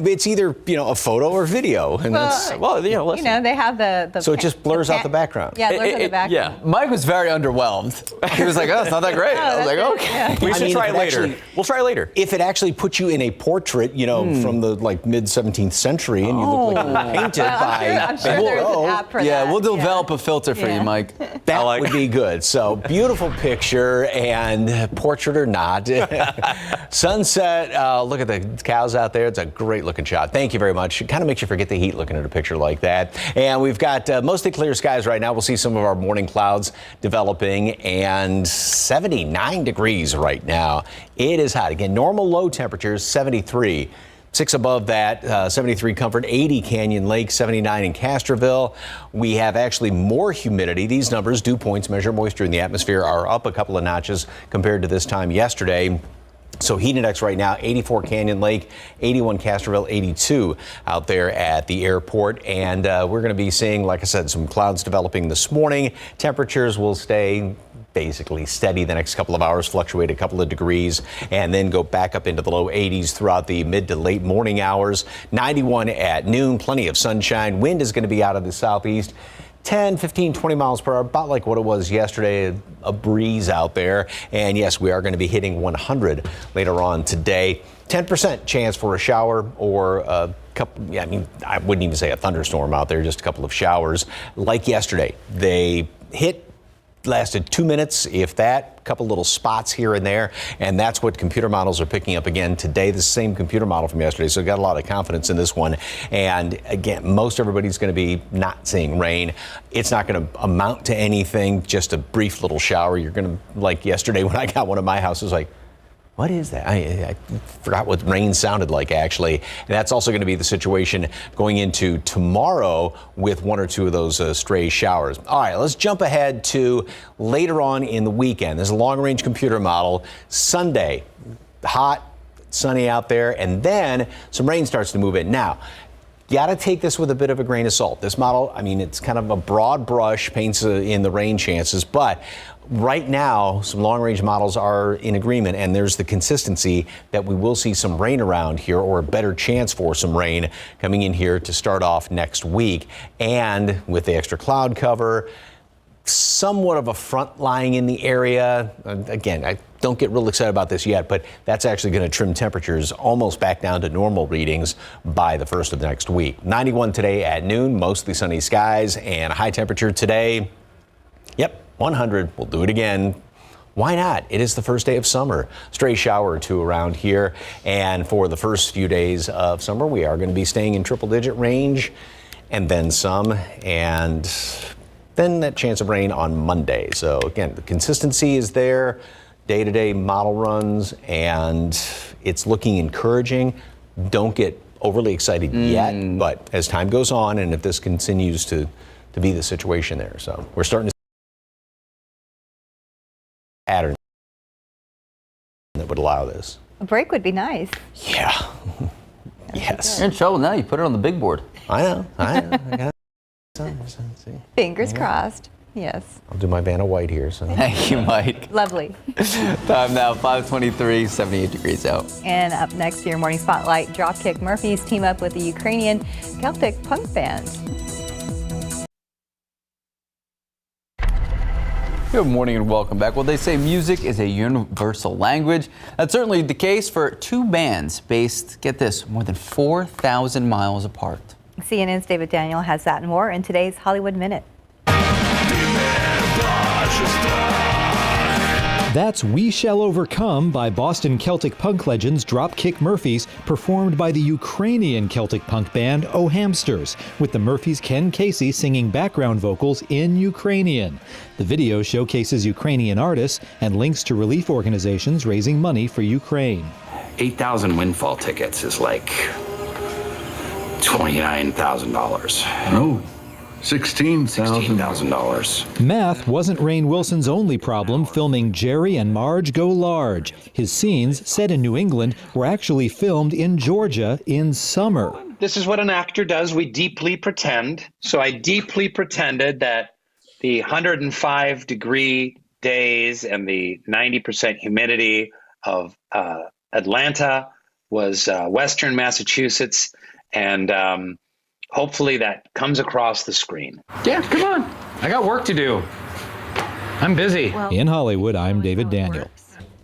It's either, a photo or video. And listen. They have the so it just blurs out the background. Yeah, it blurs out the background. Yeah. Mike was very underwhelmed. He was like, oh, it's not that great. I was like, okay. Yeah. We should try it later. We'll try later. If it actually puts you in a portrait, from the mid 17th century, and you look like you were painted by. I'm sure there's an app for that. Yeah, we'll develop a filter for you, Mike. That would be good. So beautiful picture, and portrait or not. Sunset, look at the cows out there. It's a great looking shot. Thank you very much. It kind of makes you forget the heat looking at a picture like that. And we've got mostly clear skies right now. We'll see some of our morning clouds developing, and 79 degrees right now. It is hot. Again, normal low temperatures, 73. 6 above that, 73 Comfort, 80 Canyon Lake, 79 in Castroville. We have actually more humidity. These numbers, dew points, measure moisture in the atmosphere, are up a couple of notches compared to this time yesterday. So heat index right now, 84 Canyon Lake, 81 Castroville, 82 out there at the airport. And we're going to be seeing, like I said, some clouds developing this morning. Temperatures will stay basically steady the next couple of hours, fluctuate a couple of degrees, and then go back up into the low 80s throughout the mid to late morning hours. 91 at noon, plenty of sunshine. Wind is going to be out of the southeast. 10, 15, 20 miles per hour, about like what it was yesterday, a breeze out there. And yes, we are going to be hitting 100 later on today. 10% chance for a shower or a couple, I wouldn't even say a thunderstorm out there, just a couple of showers. Like yesterday, they lasted 2 minutes, if that, couple little spots here and there, and that's what computer models are picking up again today. The same computer model from yesterday, so got a lot of confidence in this one. And again, most everybody's going to be not seeing rain. It's not going to amount to anything, just a brief little shower. You're going to, like yesterday when I got one of my houses, like, what is that? I forgot what rain sounded like, actually. And that's also going to be the situation going into tomorrow with 1 or 2 of those stray showers. All right, let's jump ahead to later on in the weekend. There's a long-range computer model. Sunday, hot, sunny out there, and then some rain starts to move in. Now, got to take this with a bit of a grain of salt. This model, it's kind of a broad brush, paints in the rain chances, but right now, some long-range models are in agreement, and there's the consistency that we will see some rain around here, or a better chance for some rain coming in here to start off next week. And with the extra cloud cover, somewhat of a front lying in the area. Again, I don't get real excited about this yet, but that's actually going to trim temperatures almost back down to normal readings by the first of next week. 91 today at noon, mostly sunny skies, and a high temperature today. Yep. 100. We'll do it again. Why not? It is the first day of summer. Stray shower or 2 around here. And for the first few days of summer, we are going to be staying in triple-digit range, and then some, and then that chance of rain on Monday. So again, the consistency is there, day-to-day model runs, and it's looking encouraging. Don't get overly excited yet, but as time goes on, and if this continues to be the situation there. So we're starting to pattern that would allow this. A break would be nice. Yeah. Yes. You're in trouble now. You put it on the big board. I know. I got Fingers crossed. Yes. I'll do my Vanna White here. So. Thank you, Mike. Lovely. Time now, 5:23, 78 degrees out. And up next, your morning spotlight, Dropkick Murphys team up with the Ukrainian Celtic punk band. Good morning and welcome back. Well, they say music is a universal language. That's certainly the case for two bands based, get this, more than 4,000 miles apart. CNN's David Daniel has that and more in today's Hollywood Minute. That's We Shall Overcome by Boston Celtic punk legends Dropkick Murphys, performed by the Ukrainian Celtic punk band Oh Hamsters, with the Murphys' Ken Casey singing background vocals in Ukrainian. The video showcases Ukrainian artists and links to relief organizations raising money for Ukraine. 8,000 windfall tickets is like $29,000. Oh. $16,000. Math wasn't Rainn Wilson's only problem filming Jerry and Marge Go Large. His scenes, set in New England, were actually filmed in Georgia in summer. This is what an actor does. We deeply pretend. So I deeply pretended that the 105-degree days and the 90% humidity of Atlanta was Western Massachusetts, and hopefully that comes across the screen. Yeah, come on. I got work to do. I'm busy. In Hollywood, I'm David Daniel.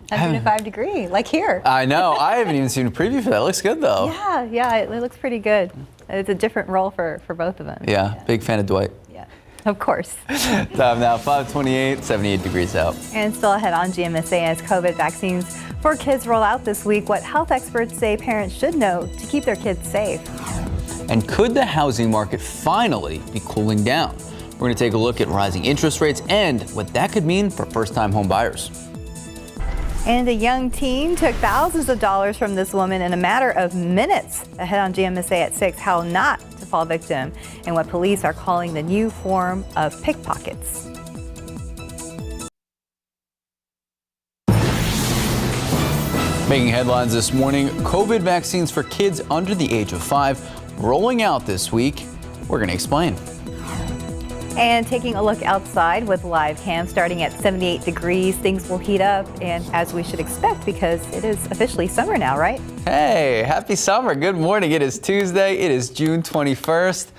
105 degree, like here. I know. I haven't even seen a preview for that. It looks good, though. Yeah, it looks pretty good. It's a different role for both of them. Yeah, big fan of Dwight. Yeah, of course. Time now, 5:28, 78 degrees out. And still ahead on GMSA as COVID vaccines for kids roll out this week, what health experts say parents should know to keep their kids safe. And could the housing market finally be cooling down? We're going to take a look at rising interest rates and what that could mean for first-time home buyers. And a young teen took thousands of dollars from this woman in a matter of minutes. Ahead on GMSA at 6, how not to fall victim and what police are calling the new form of pickpockets. Making headlines this morning, COVID vaccines for kids under the age of 5 rolling out this week. We're going to explain. And taking a look outside with live cam starting at 78 degrees, things will heat up, and as we should expect because it is officially summer now, right? Hey, happy summer. Good morning. It is Tuesday. It is June 21st.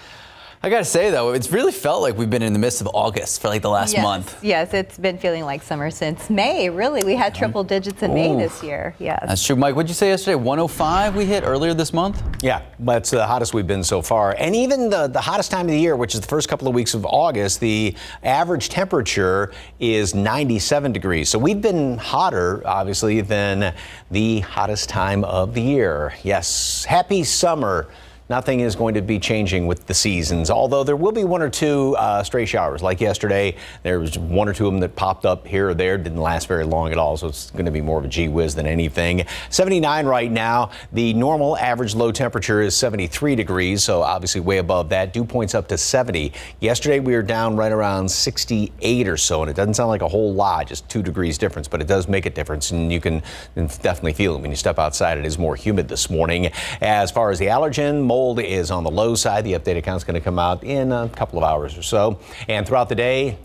I gotta say though, it's really felt like we've been in the midst of August for like the last month. Yes, it's been feeling like summer since May, really. We had triple digits in May this year, yes. That's true. Mike, what'd you say yesterday? 105 we hit earlier this month? Yeah, that's the hottest we've been so far. And even the hottest time of the year, which is the first couple of weeks of August, the average temperature is 97 degrees. So we've been hotter, obviously, than the hottest time of the year. Yes, happy summer. Nothing is going to be changing with the seasons, although there will be one or two stray showers. Like yesterday, there was one or two of them that popped up here or there, didn't last very long at all, so it's going to be more of a gee whiz than anything. 79 right now. The normal average low temperature is 73 degrees, so obviously way above that. Dew points up to 70. Yesterday, we were down right around 68 or so, and it doesn't sound like a whole lot, just 2 degrees difference, but it does make a difference, and you can definitely feel it when you step outside. It is more humid this morning. As far as the allergen, mold is on the low side. The updated count is going to come out in a couple of hours or so. And throughout the day,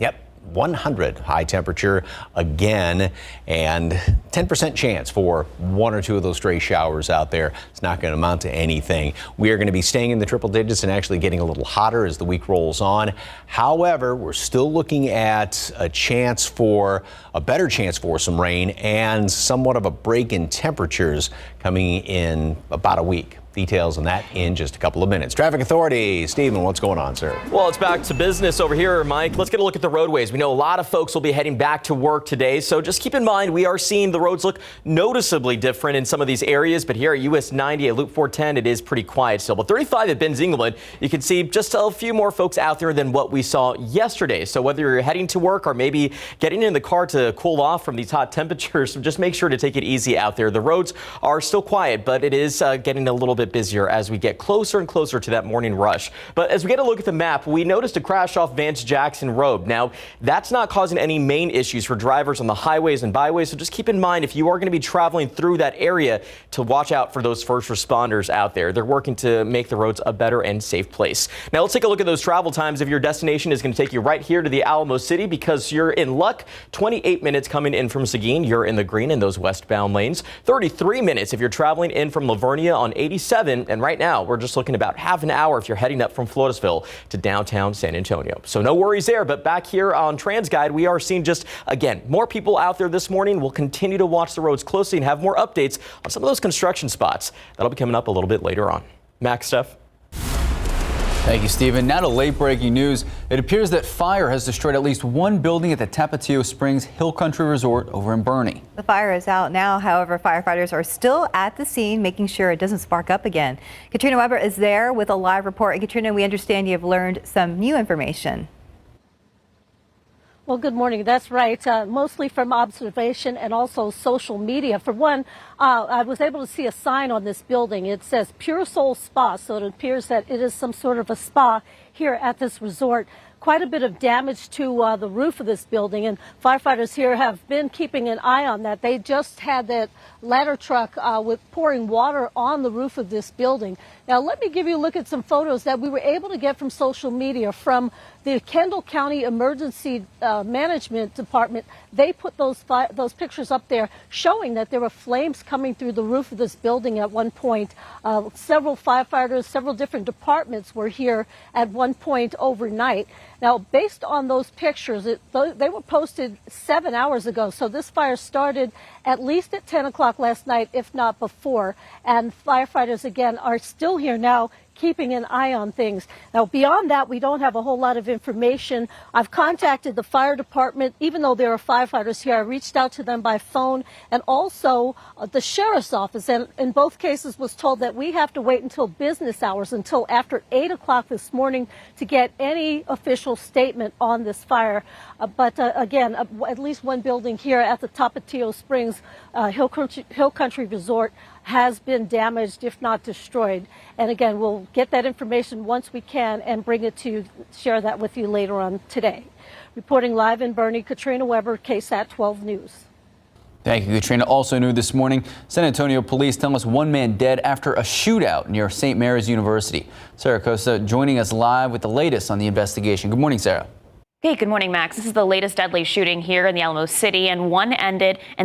100 high temperature again, and 10% chance for one or two of those stray showers out there. It's not going to amount to anything. We are going to be staying in the triple digits and actually getting a little hotter as the week rolls on. However, we're still looking at a better chance for some rain and somewhat of a break in temperatures coming in about a week. Details on that in just a couple of minutes. Traffic Authority, Stephen, what's going on, sir? Well, it's back to business over here, Mike. Let's get a look at the roadways. We know a lot of folks will be heading back to work today, so just keep in mind we are seeing the roads look noticeably different in some of these areas, but here at US 90 at Loop 410, it is pretty quiet still. But 35 at Ben's England, you can see just a few more folks out there than what we saw yesterday. So whether you're heading to work or maybe getting in the car to cool off from these hot temperatures, just make sure to take it easy out there. The roads are still quiet, but it is getting a little bit busier as we get closer and closer to that morning rush. But as we get a look at the map, we noticed a crash off Vance Jackson Road. Now, that's not causing any main issues for drivers on the highways and byways, so just keep in mind if you are going to be traveling through that area to watch out for those first responders out there. They're working to make the roads a better and safe place. Now, let's take a look at those travel times. If your destination is going to take you right here to the Alamo City, because you're in luck, 28 minutes coming in from Seguin, you're in the green in those westbound lanes. 33 minutes if you're traveling in from Livonia on 87. 7. And right now, we're just looking about half an hour if you're heading up from Floresville to downtown San Antonio. So no worries there. But back here on TransGuide, we are seeing just, again, more people out there this morning. We'll continue to watch the roads closely and have more updates on some of those construction spots. That'll be coming up a little bit later on. Max, Steph. Thank you, Stephen. Now to late-breaking news. It appears that fire has destroyed at least one building at the Tapatio Springs Hill Country Resort over in Boerne. The fire is out now. However, firefighters are still at the scene, making sure it doesn't spark up again. Katrina Weber is there with a live report. And Katrina, we understand you've learned some new information. Well, good morning. That's right. Mostly from observation and also social media. For one, I was able to see a sign on this building. It says Pure Soul Spa, so it appears that it is some sort of a spa here at this resort. Quite a bit of damage to the roof of this building, and firefighters here have been keeping an eye on that. They just had that ladder truck with pouring water on the roof of this building. Now, let me give you a look at some photos that we were able to get from social media from the Kendall County Emergency Management Department. They put those pictures up there showing that there were flames coming through the roof of this building at one point. Several firefighters, several different departments were here at one point overnight. Now, based on those pictures, they were posted 7 hours ago. So this fire started at least at 10 o'clock last night, if not before. And firefighters, again, are still here now, keeping an eye on things. Now, beyond that, we don't have a whole lot of information. I've contacted the fire department. Even though there are firefighters here, I reached out to them by phone, and also the sheriff's office. And in both cases was told that we have to wait until business hours, until after 8 o'clock this morning, to get any official statement on this fire. But again, at least one building here at the Tapatio Springs Hill Country Resort has been damaged, if not destroyed. And again, we'll get that information once we can and bring it to you, share that with you later on today. Reporting live in Boerne, Katrina Weber, KSAT 12 News. Thank you, Katrina. Also new this morning, San Antonio police tell us one man dead after a shootout near St. Mary's University. Sarah Costa joining us live with the latest on the investigation. Good morning, Sarah. Hey, good morning, Max. This is the latest deadly shooting here in the Alamo City, and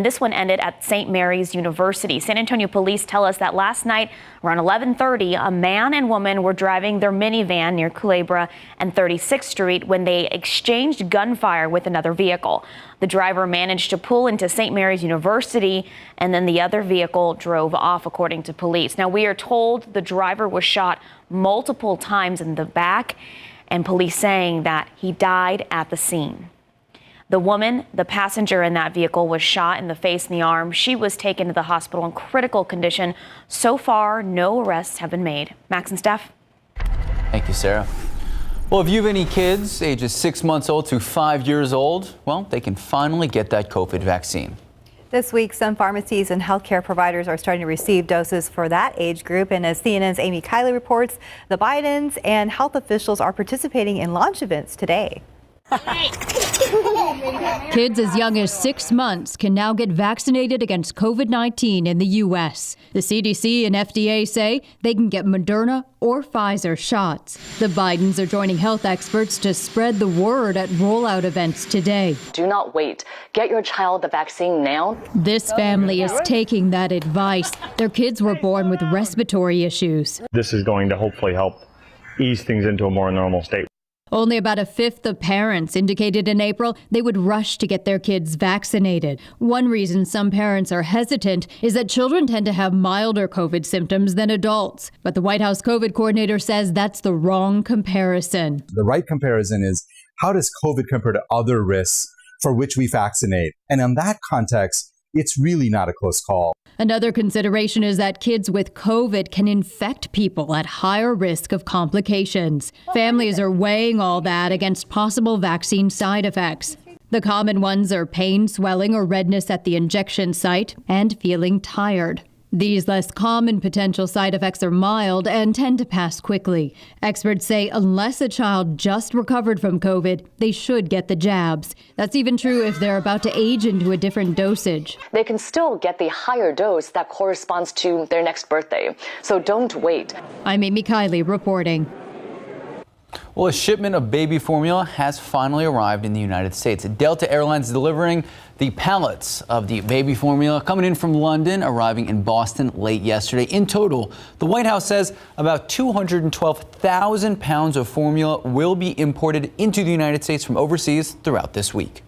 this one ended at St. Mary's University. San Antonio police tell us that last night around 11:30, a man and woman were driving their minivan near Culebra and 36th Street when they exchanged gunfire with another vehicle. The driver managed to pull into St. Mary's University, and then the other vehicle drove off, according to police. Now, we are told the driver was shot multiple times in the back, and police saying that he died at the scene. The woman, the passenger in that vehicle, was shot in the face and the arm. She was taken to the hospital in critical condition. So far, no arrests have been made. Max and Steph. Thank you, Sarah. Well, if you have any kids ages 6 months old to 5 years old, well, they can finally get that COVID vaccine. This week, some pharmacies and healthcare providers are starting to receive doses for that age group. And as CNN's Amy Kiley reports, the Bidens and health officials are participating in launch events today. Kids as young as 6 months can now get vaccinated against COVID-19 in the U.S. The CDC and FDA say they can get Moderna or Pfizer shots. The Bidens are joining health experts to spread the word at rollout events today. Do not wait. Get your child the vaccine now. This family is taking that advice. Their kids were born with respiratory issues. This is going to hopefully help ease things into a more normal state. Only about a fifth of parents indicated in April they would rush to get their kids vaccinated. One reason some parents are hesitant is that children tend to have milder COVID symptoms than adults. But the White House COVID coordinator says that's the wrong comparison. The right comparison is, how does COVID compare to other risks for which we vaccinate? And in that context, it's really not a close call. Another consideration is that kids with COVID can infect people at higher risk of complications. Families are weighing all that against possible vaccine side effects. The common ones are pain, swelling, or redness at the injection site, and feeling tired. These less common potential side effects are mild and tend to pass quickly. Experts say unless a child just recovered from COVID, they should get the jabs. That's even true if they're about to age into a different dosage. They can still get the higher dose that corresponds to their next birthday. So don't wait. I'm Amy Kiley reporting. Well, a shipment of baby formula has finally arrived in the United States. Delta Airlines is delivering the pallets of the baby formula coming in from London, arriving in Boston late yesterday. In total, the White House says about 212,000 pounds of formula will be imported into the United States from overseas throughout this week.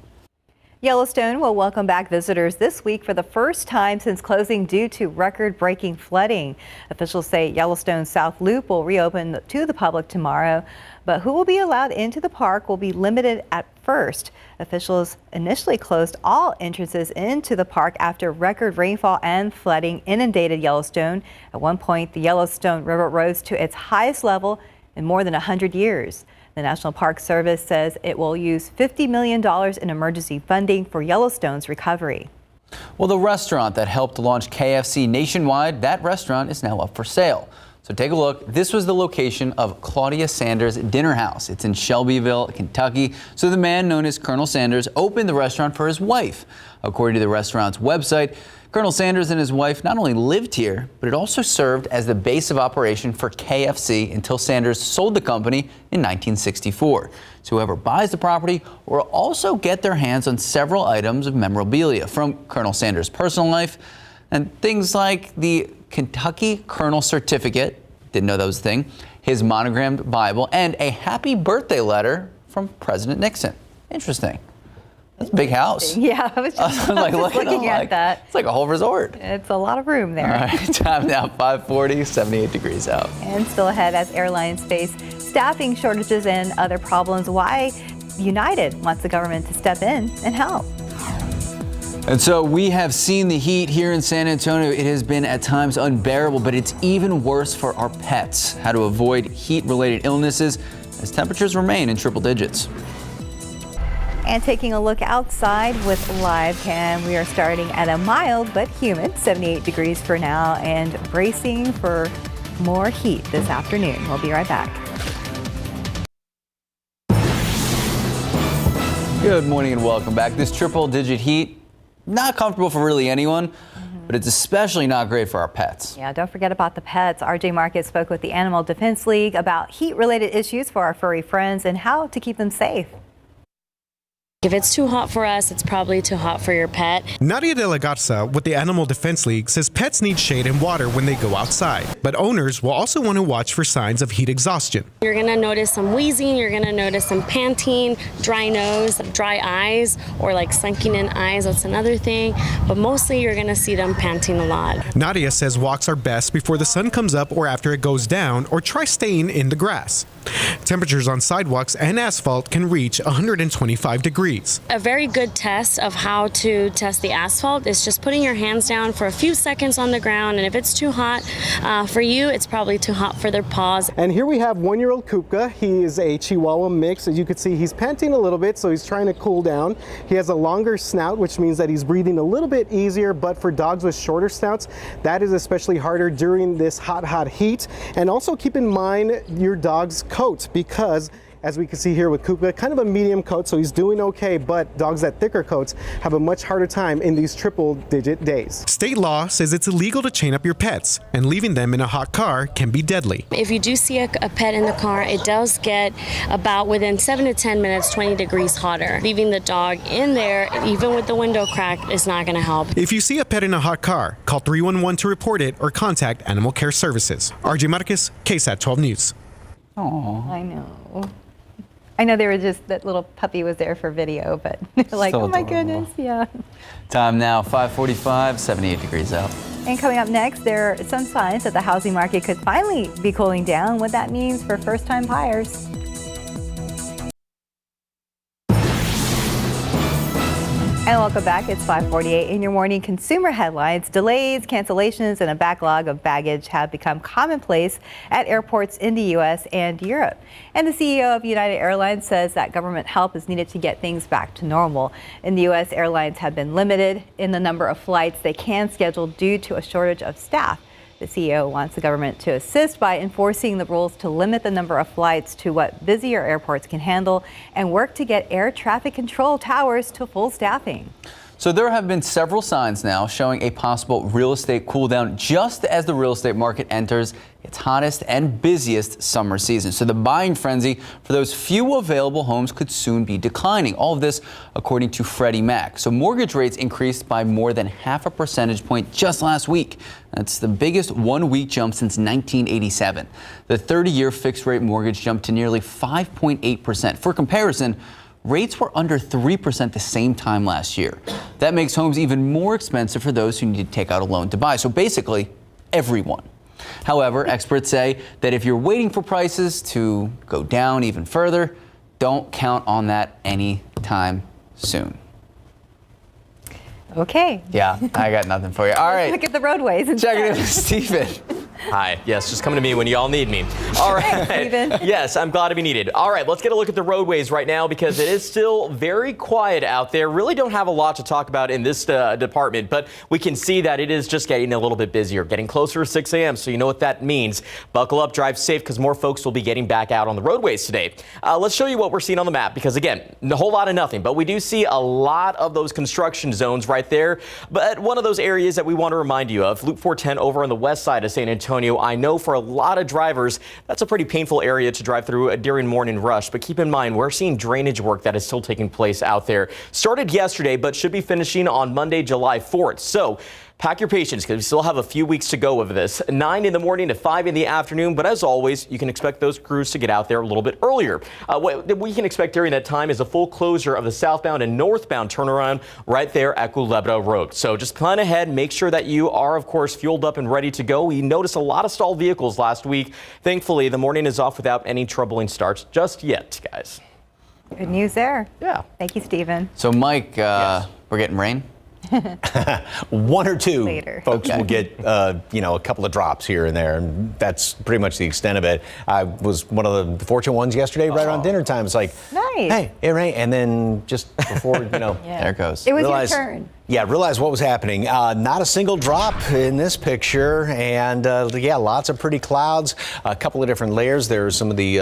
Yellowstone will welcome back visitors this week for the first time since closing due to record-breaking flooding. Officials say Yellowstone's South Loop will reopen to the public tomorrow, but who will be allowed into the park will be limited at first. Officials initially closed all entrances into the park after record rainfall and flooding inundated Yellowstone. At one point, the Yellowstone River rose to its highest level in more than 100 years. The National Park Service says it will use $50 million in emergency funding for Yellowstone's recovery. Well, the restaurant that helped launch KFC nationwide, that restaurant is now up for sale. So take a look. This was the location of Claudia Sanders' Dinner House. It's in Shelbyville, Kentucky. So the man known as Colonel Sanders opened the restaurant for his wife. According to the restaurant's website, Colonel Sanders and his wife not only lived here, but it also served as the base of operation for KFC until Sanders sold the company in 1964. So whoever buys the property will also get their hands on several items of memorabilia from Colonel Sanders' personal life, and things like the Kentucky Colonel Certificate, didn't know that was a thing, his monogrammed Bible, and a happy birthday letter from President Nixon. Interesting. That's a big house. Yeah, I was just looking at that. It's like a whole resort. It's a lot of room there. All right, time now, 5:40, 78 degrees out. And still ahead as airlines face staffing shortages and other problems. Why United wants the government to step in and help. And so we have seen the heat here in San Antonio. It has been at times unbearable, but it's even worse for our pets. How to avoid heat-related illnesses as temperatures remain in triple digits. And taking a look outside with live cam, we are starting at a mild but humid 78 degrees for now and bracing for more heat this afternoon. We'll be right back. Good morning and welcome back. This triple-digit heat, not comfortable for really anyone, but it's especially not great for our pets. Yeah, don't forget about the pets. RJ Marcus spoke with the Animal Defense League about heat-related issues for our furry friends and how to keep them safe. If it's too hot for us, it's probably too hot for your pet. Nadia de la Garza with the Animal Defense League says pets need shade and water when they go outside, but owners will also want to watch for signs of heat exhaustion. You're going to notice some wheezing, you're going to notice some panting, dry nose, dry eyes, or like sunken in eyes. That's another thing, but mostly you're going to see them panting a lot. Nadia says walks are best before the sun comes up or after it goes down, or try staying in the grass. Temperatures on sidewalks and asphalt can reach 125 degrees. A very good test of how to test the asphalt is just putting your hands down for a few seconds on the ground, and if it's too hot for you, it's probably too hot for their paws. And here we have one-year-old Kupka. He is a Chihuahua mix. As you can see, he's panting a little bit, so he's trying to cool down. He has a longer snout, which means that he's breathing a little bit easier, but for dogs with shorter snouts, that is especially harder during this hot heat. And also keep in mind your dog's coat, because as we can see here with Kupka, kind of a medium coat, so he's doing okay, but dogs that thicker coats have a much harder time in these triple-digit days. State law says it's illegal to chain up your pets, and leaving them in a hot car can be deadly. If you do see a pet in the car, it does get about within 7 to 10 minutes, 20 degrees hotter. Leaving the dog in there, even with the window cracked, is not going to help. If you see a pet in a hot car, call 311 to report it or contact Animal Care Services. RJ Marquez, KSAT 12 News. Oh, I know. I know they were just, that little puppy was there for video, but they're like, So oh my adorable. goodness, yeah. Time now, 5:45, 78 degrees out. And coming up next, there are some signs that the housing market could finally be cooling down, what that means for first-time buyers. And welcome back. It's 5:48 in your morning consumer headlines. Delays, cancellations, and a backlog of baggage have become commonplace at airports in the U.S. and Europe. And the CEO of United Airlines says that government help is needed to get things back to normal. In the U.S., airlines have been limited in the number of flights they can schedule due to a shortage of staff. The CEO wants the government to assist by enforcing the rules to limit the number of flights to what busier airports can handle and work to get air traffic control towers to full staffing. So there have been several signs now showing a possible real estate cool down just as the real estate market enters its hottest and busiest summer season. So the buying frenzy for those few available homes could soon be declining. All of this according to Freddie Mac. So mortgage rates increased by more than 0.5 percentage point just last week. That's the biggest one-week jump since 1987. The 30-year fixed rate mortgage jumped to nearly 5.8%. For comparison, rates were under 3% the same time last year. That makes homes even more expensive for those who need to take out a loan to buy. So basically, everyone. However, experts say that if you're waiting for prices to go down even further, don't count on that anytime soon. Okay. Yeah, I got nothing for you. All right. Look at the roadways. Check it out, Stephen. Hi. Yes, just come to me when you all need me. All right. Thanks, Yes, I'm glad to be needed. All right, let's get a look at the roadways right now because it is still very quiet out there. Really don't have a lot to talk about in this department, but we can see that it is just getting a little bit busier, getting closer to 6 a.m. So you know what that means. Buckle up, drive safe because more folks will be getting back out on the roadways today. Let's show you what we're seeing on the map because, again, a whole lot of nothing, but we do see a lot of those construction zones right there. But one of those areas that we want to remind you of, Loop 410 over on the west side of San Antonio. I know for a lot of drivers, that's a pretty painful area to drive through during morning rush. But keep in mind, we're seeing drainage work that is still taking place out there. Started yesterday, but should be finishing on Monday, July 4th. So pack your patience because we still have a few weeks to go of this. 9 in the morning to 5 in the afternoon. But as always, you can expect those crews to get out there a little bit earlier. What we can expect during that time is a full closure of the southbound and northbound turnaround right there at Culebra Road. So just plan ahead. Make sure that you are, of course, fueled up and ready to go. We noticed a lot of stalled vehicles last week. Thankfully, the morning is off without any troubling starts just yet, guys. Good news there. Yeah. Thank you, Stephen. So, Mike, we're getting rain? One or two Later. folks will get, a couple of drops here and there. And that's pretty much the extent of it. I was one of the fortunate ones yesterday, right around dinner time. It's like, nice. Hey, it rained. And then just before, there it goes. It was your turn. Yeah, realize what was happening. Not a single drop in this picture. And lots of pretty clouds. A couple of different layers. There's some of the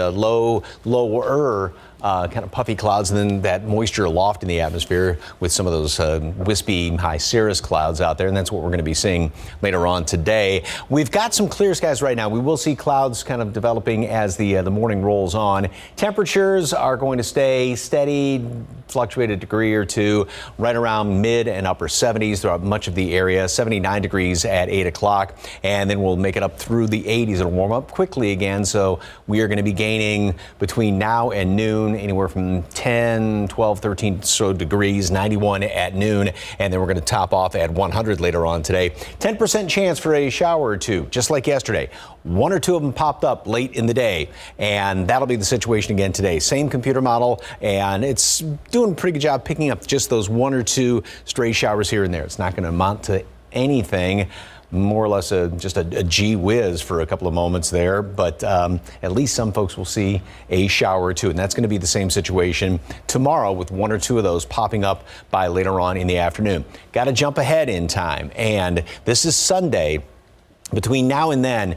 lower kind of puffy clouds, and then that moisture aloft in the atmosphere with some of those wispy high cirrus clouds out there, and that's what we're going to be seeing later on today. We've got some clear skies right now. We will see clouds kind of developing as the morning rolls on. Temperatures are going to stay steady, fluctuate a degree or two, right around mid and upper 70s throughout much of the area. 79 degrees at 8 o'clock, and then we'll make it up through the 80s. It'll warm up quickly again, so we are going to be gaining between now and noon anywhere from 10, 12, 13 so degrees, 91 at noon, and then we're going to top off at 100 later on today. 10% chance for a shower or two, just like yesterday. One or two of them popped up late in the day, and that'll be the situation again today. Same computer model, and it's doing a pretty good job picking up just those one or two stray showers here and there. It's not going to amount to anything. More or less just a gee whiz for a couple of moments there, but at least some folks will see a shower or two, and that's going to be the same situation tomorrow with one or two of those popping up by later on in the afternoon. Got to jump ahead in time, and this is Sunday. Between now and then,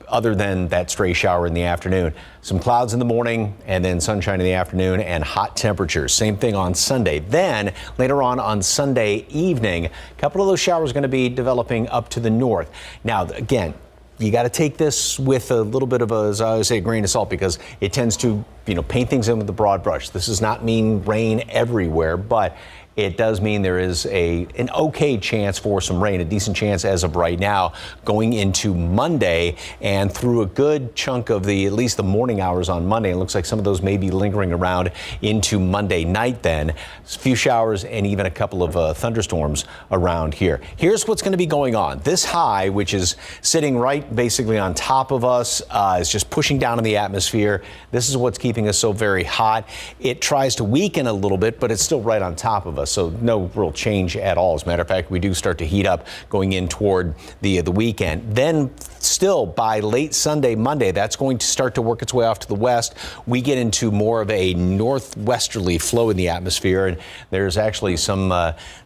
other than that stray shower in the afternoon, some clouds in the morning and then sunshine in the afternoon and hot temperatures. Same thing on Sunday. Then later on Sunday evening, a couple of those showers are going to be developing up to the north. Now, again, you got to take this with a little bit of as I always say, a grain of salt, because it tends to, paint things in with a broad brush. This does not mean rain everywhere, but it does mean there is an okay chance for some rain, a decent chance as of right now, going into Monday and through a good chunk of at least the morning hours on Monday. It looks like some of those may be lingering around into Monday night then. A few showers and even a couple of thunderstorms around here. Here's what's going to be going on. This high, which is sitting right basically on top of us, is just pushing down in the atmosphere. This is what's keeping us so very hot. It tries to weaken a little bit, but it's still right on top of us. So no real change at all. As a matter of fact, we do start to heat up going in toward the weekend. Then still by late Sunday, Monday, that's going to start to work its way off to the west. We get into more of a northwesterly flow in the atmosphere, and there's actually some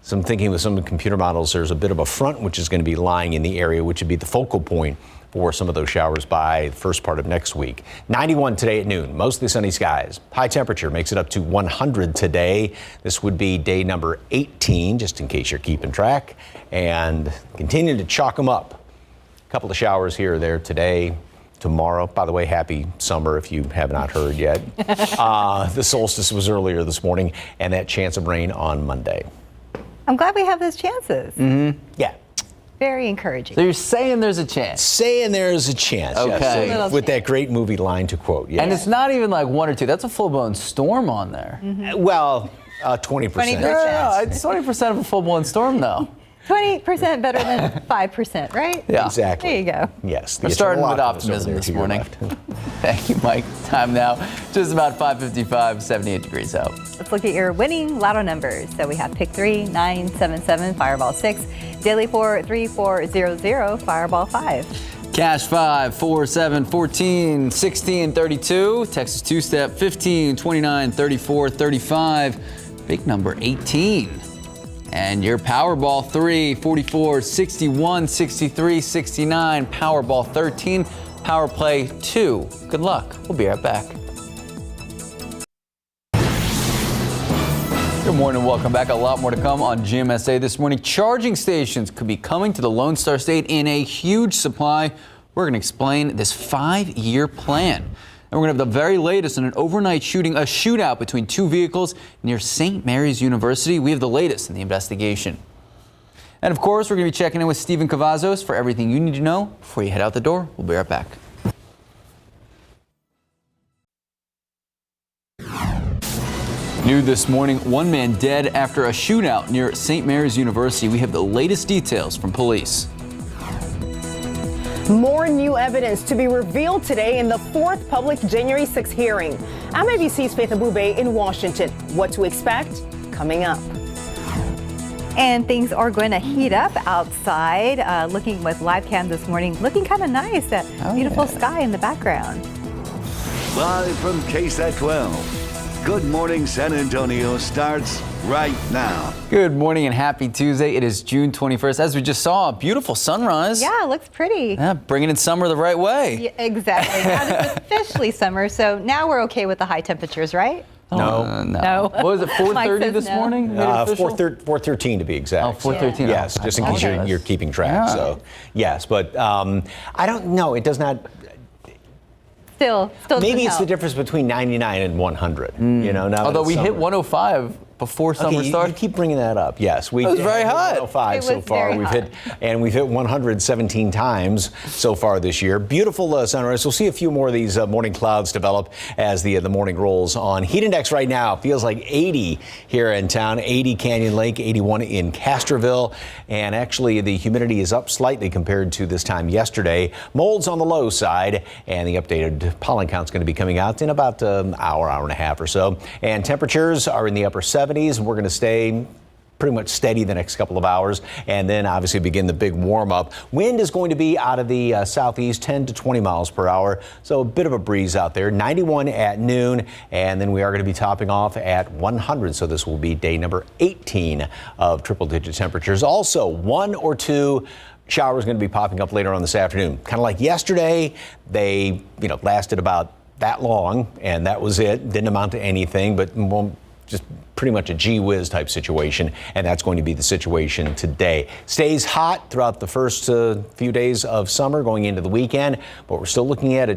thinking with some computer models. There's a bit of a front which is going to be lying in the area, which would be the focal point for some of those showers by the first part of next week. 91 today at noon, mostly sunny skies. High temperature makes it up to 100 today. This would be day number 18, just in case you're keeping track, and continue to chalk them up. A couple of showers here or there today. Tomorrow, by the way, happy summer if you have not heard yet. The solstice was earlier this morning, and that chance of rain on Monday. I'm glad we have those chances. Yeah. Very encouraging. So you're saying there's a chance? Saying there's a chance. Okay. Yes. With that great movie line to quote. Yes. And it's not even like 1 or 2. That's a full-blown storm on there. Well, 20%. 20%. No, it's 20% of a full-blown storm, though. 20% better than 5%, right? Yeah. Exactly. There you go. Yes. We're starting with optimism this morning. Thank you, Mike. Time now, just about 5:55, 78 degrees out. Let's look at your winning lotto numbers. So we have pick 3, 9, 7, 7, Fireball 6, Daily 4, 3, 4, 0, 0, Fireball 5. Cash 5, 4, 7, 14, 16, 32. Texas two-step 15, 29, 34, 35. Big number 18. And your Powerball 3, 44, 61, 63, 69. Powerball 13. Power Play 2. Good luck. We'll be right back. Good morning, welcome back. A lot more to come on GMSA this morning. Charging stations could be coming to the Lone Star State in a huge supply. We're going to explain this 5-year plan. And we're going to have the very latest in an overnight shooting, a shootout between 2 vehicles near St. Mary's University. We have the latest in the investigation. And of course, we're going to be checking in with Stephen Cavazos for everything you need to know before you head out the door. We'll be right back. New this morning, 1 man dead after a shootout near St. Mary's University. We have the latest details from police. More new evidence to be revealed today in the 4th public January 6 hearing. I'm ABC's Faith Abube in Washington. What to expect? Coming up. And things are going to heat up outside. Looking with live cam this morning, looking kind of nice. That beautiful sky in the background. Live from KSAT 12. Good Morning San Antonio starts right now. Good morning and happy Tuesday. It is June 21st. As we just saw, a beautiful sunrise. Yeah, it looks pretty. Yeah, bringing in summer the right way. Yeah, exactly. Now it's officially summer, so now we're okay with the high temperatures, right? No. No. What was it, 4:30 this no. morning? 4:13 to be exact. Oh, 4:13. Yes, just in case you're keeping track. Yeah. So, yes, but I don't know. It does not. Still Maybe it's help. the difference between 99 and 100. You know, now Although that we it's hit summer. 105 before summer started. You keep bringing that up. Yes, we It was very hot. 105 It so was far. very We've hot. hit 117 times so far this year. Beautiful sunrise. We'll see a few more of these morning clouds develop as the morning rolls on. Heat index right now feels like 80 here in town. 80 Canyon Lake, 81 in Castroville, and actually the humidity is up slightly compared to this time yesterday. Mold's on the low side, and the updated pollen count's going to be coming out in about an hour and a half or so. And temperatures are in the upper 70s. We're going to stay pretty much steady the next couple of hours, and then obviously begin the big warm up. Wind is going to be out of the southeast, 10 to 20 miles per hour, so a bit of a breeze out there. 91 at noon, and then we are going to be topping off at 100, so this will be day number 18 of triple-digit temperatures. Also, 1 or 2 showers going to be popping up later on this afternoon. Kind of like yesterday, they lasted about that long, and that was it. Didn't amount to anything, but just pretty much a gee whiz type situation, and that's going to be the situation today. Stays hot throughout the first few days of summer going into the weekend, but we're still looking at a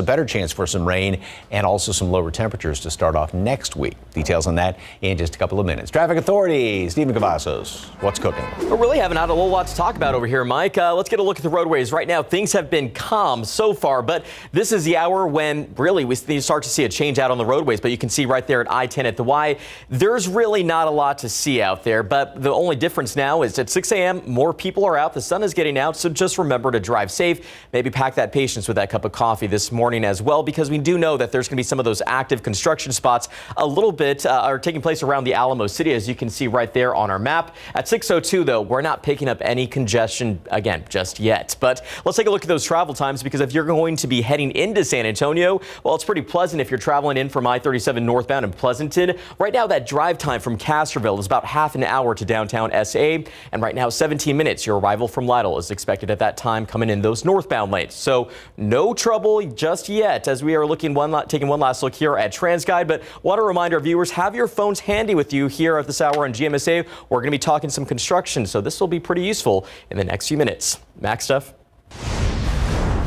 better chance for some rain and also some lower temperatures to start off next week. Details on that in just a couple of minutes. Traffic Authority, Stephen Cavazos, what's cooking? We really haven't had a whole lot to talk about over here, Mike. Let's get a look at the roadways. Right now, things have been calm so far, but this is the hour when really we start to see a change out on the roadways. But you can see right there at I-10 at the Y, there's really not a lot to see out there, but the only difference now is at 6 a.m., more people are out. The sun is getting out, so just remember to drive safe. Maybe pack that patience with that cup of coffee this morning as well, because we do know that there's going to be some of those active construction spots a little bit are taking place around the Alamo City, as you can see right there on our map. At 6:02, though, we're not picking up any congestion again just yet. But let's take a look at those travel times, because if you're going to be heading into San Antonio, well, it's pretty pleasant if you're traveling in from I-37 northbound in Pleasanton. Right now, now that drive time from Castroville is about half an hour to downtown SA, and right now 17 minutes. Your arrival from Lytle is expected at that time, coming in those northbound lanes. So no trouble just yet, as we are taking one last look here at TransGuide. But want to remind our viewers, have your phones handy with you here at this hour on GMSA. We're going to be talking some construction, so this will be pretty useful in the next few minutes. Max, Steph.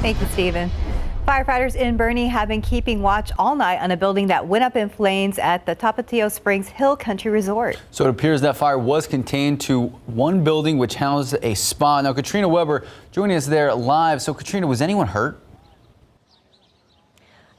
Thank you, Stephen. Firefighters in Boerne have been keeping watch all night on a building that went up in flames at the Tapatio Springs Hill Country Resort. So it appears that fire was contained to one building which housed a spa. Now, Katrina Weber joining us there live. So, Katrina, was anyone hurt?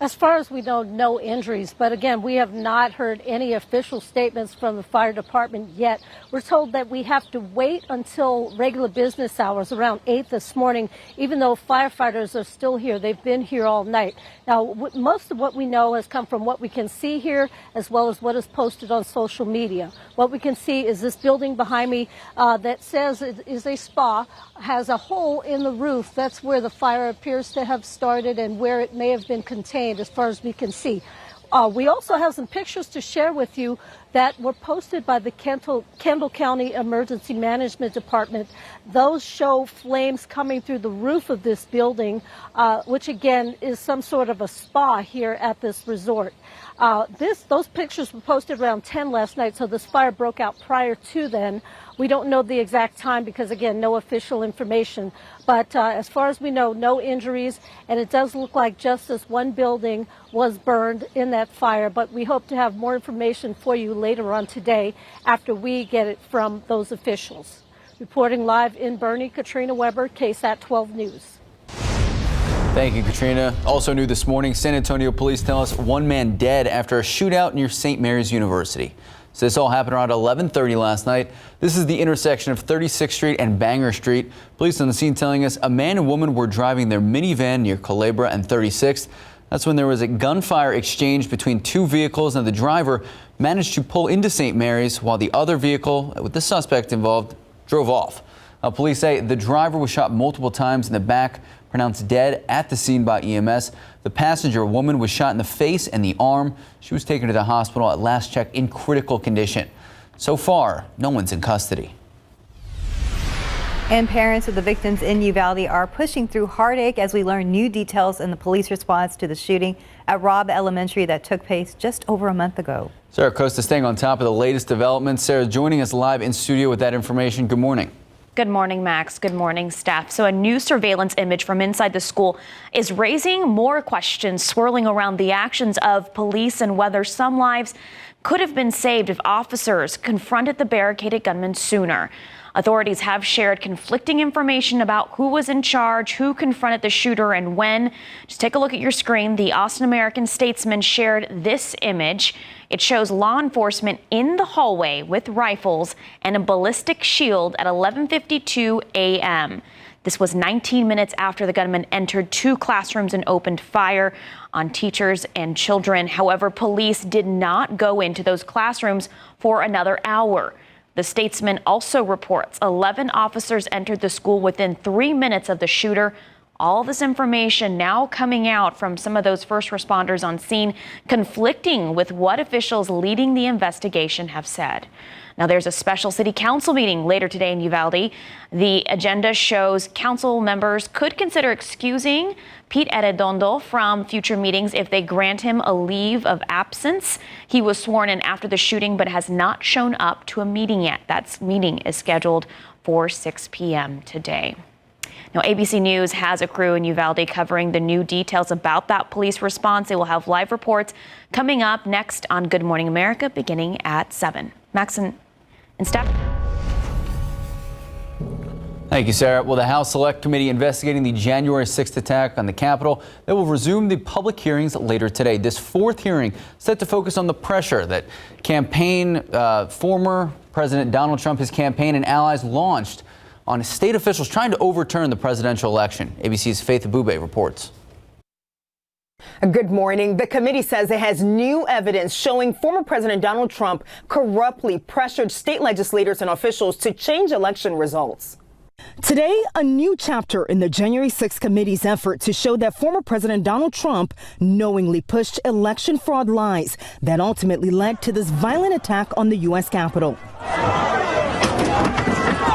As far as we know, no injuries. But again, we have not heard any official statements from the fire department yet. We're told that we have to wait until regular business hours around 8 this morning, even though firefighters are still here. They've been here all night. Now, most of what we know has come from what we can see here, as well as what is posted on social media. What we can see is this building behind me that says it is a spa, has a hole in the roof. That's where the fire appears to have started and where it may have been contained, as far as we can see. We also have some pictures to share with you that were posted by the Kendall County Emergency Management Department. Those show flames coming through the roof of this building, which again is some sort of a spa here at this resort. Those pictures were posted around 10 last night, so this fire broke out prior to then. We don't know the exact time because, again, no official information. But as far as we know, no injuries, and it does look like just this one building was burned in that fire. But we hope to have more information for you later on today after we get it from those officials. Reporting live in Boerne, Katrina Weber, KSAT 12 News. Thank you, Katrina. Also new this morning, San Antonio police tell us one man dead after a shootout near St. Mary's University. So this all happened around 11:30 last night. This is the intersection of 36th Street and Banger Street. Police on the scene telling us a man and woman were driving their minivan near Culebra and 36th. That's when there was a gunfire exchange between two vehicles, and the driver managed to pull into St. Mary's while the other vehicle with the suspect involved drove off. Police say the driver was shot multiple times in the back, pronounced dead at the scene by EMS. The passenger, a woman, was shot in the face and the arm. She was taken to the hospital at last check in critical condition. So far, no one's in custody. And parents of the victims in Uvalde are pushing through heartache as we learn new details in the police response to the shooting at Robb Elementary that took place just over a month ago. Sarah Costa staying on top of the latest developments. Sarah joining us live in studio with that information. Good morning. Good morning, Max. Good morning, staff. So a new surveillance image from inside the school is raising more questions swirling around the actions of police and whether some lives could have been saved if officers confronted the barricaded gunman sooner. Authorities have shared conflicting information about who was in charge, who confronted the shooter, and when. Just take a look at your screen. The Austin American-Statesman shared this image. It shows law enforcement in the hallway with rifles and a ballistic shield at 11:52 a.m. This was 19 minutes after the gunman entered two classrooms and opened fire on teachers and children. However, police did not go into those classrooms for another hour. The Statesman also reports 11 officers entered the school within 3 minutes of the shooter. All this information now coming out from some of those first responders on scene, conflicting with what officials leading the investigation have said. Now, there's a special city council meeting later today in Uvalde. The agenda shows council members could consider excusing Pete Arredondo from future meetings if they grant him a leave of absence. He was sworn in after the shooting but has not shown up to a meeting yet. That meeting is scheduled for 6 p.m. today. Now, ABC News has a crew in Uvalde covering the new details about that police response. They will have live reports coming up next on Good Morning America beginning at 7. Max and Steph. Thank you, Sarah. Well, the House Select Committee investigating the January 6th attack on the Capitol. They will resume the public hearings later today. This fourth hearing set to focus on the pressure that former President Donald Trump, his campaign and allies launched on state officials trying to overturn the presidential election. ABC's Faith Abube reports. Good morning. The committee says it has new evidence showing former President Donald Trump corruptly pressured state legislators and officials to change election results. Today, a new chapter in the January 6th committee's effort to show that former President Donald Trump knowingly pushed election fraud lies that ultimately led to this violent attack on the U.S. Capitol.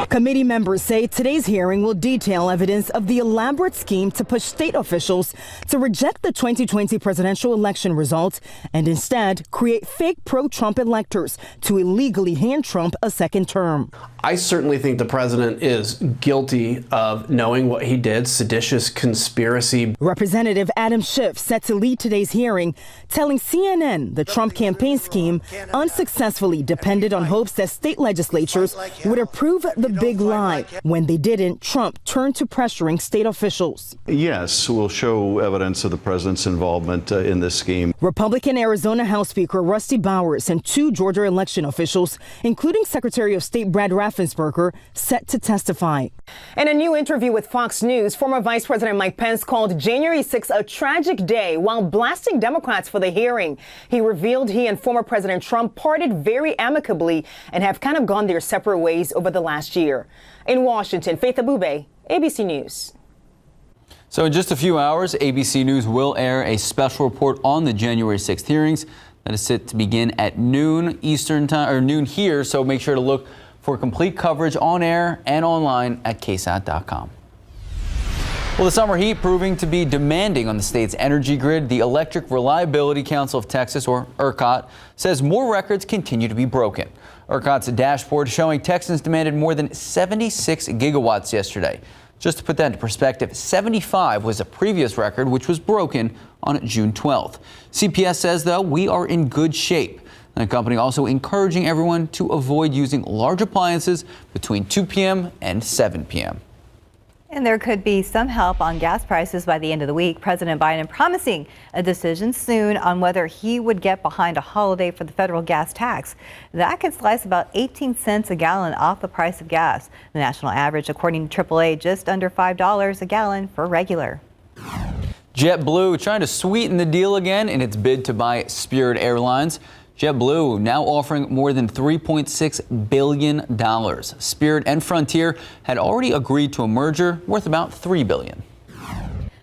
Committee members say today's hearing will detail evidence of the elaborate scheme to push state officials to reject the 2020 presidential election results and instead create fake pro-Trump electors to illegally hand Trump a second term. I certainly think the president is guilty of knowing what he did, seditious conspiracy. Representative Adam Schiff set to lead today's hearing, telling CNN the Trump campaign scheme unsuccessfully depended on hopes that state legislatures would approve the big lie. When they didn't, Trump turned to pressuring state officials. Yes, we'll show evidence of the president's involvement in this scheme. Republican Arizona House Speaker Rusty Bowers and 2 Georgia election officials, including Secretary of State Brad Raffensperger, set to testify. In a new interview with Fox News, former Vice President Mike Pence called January 6th a tragic day while blasting Democrats for the hearing. He revealed he and former President Trump parted very amicably and have kind of gone their separate ways over the last year. In Washington, Faith Abube, ABC News. So in just a few hours, ABC News will air a special report on the January 6th hearings that is set to begin at noon Eastern time, or noon here. So make sure to look for complete coverage on air and online at KSAT.com. Well, the summer heat proving to be demanding on the state's energy grid. The Electric Reliability Council of Texas, or ERCOT, says more records continue to be broken. ERCOT's dashboard showing Texans demanded more than 76 gigawatts yesterday. Just to put that into perspective, 75 was a previous record, which was broken on June 12th. CPS says, though, we are in good shape. And the company also encouraging everyone to avoid using large appliances between 2 p.m. and 7 p.m. And there could be some help on gas prices by the end of the week. President Biden promising a decision soon on whether he would get behind a holiday for the federal gas tax. That could slice about 18 cents a gallon off the price of gas. The national average, according to AAA, just under $5 a gallon for regular. JetBlue trying to sweeten the deal again in its bid to buy Spirit Airlines. JetBlue now offering more than $3.6 billion. Spirit and Frontier had already agreed to a merger worth about $3 billion.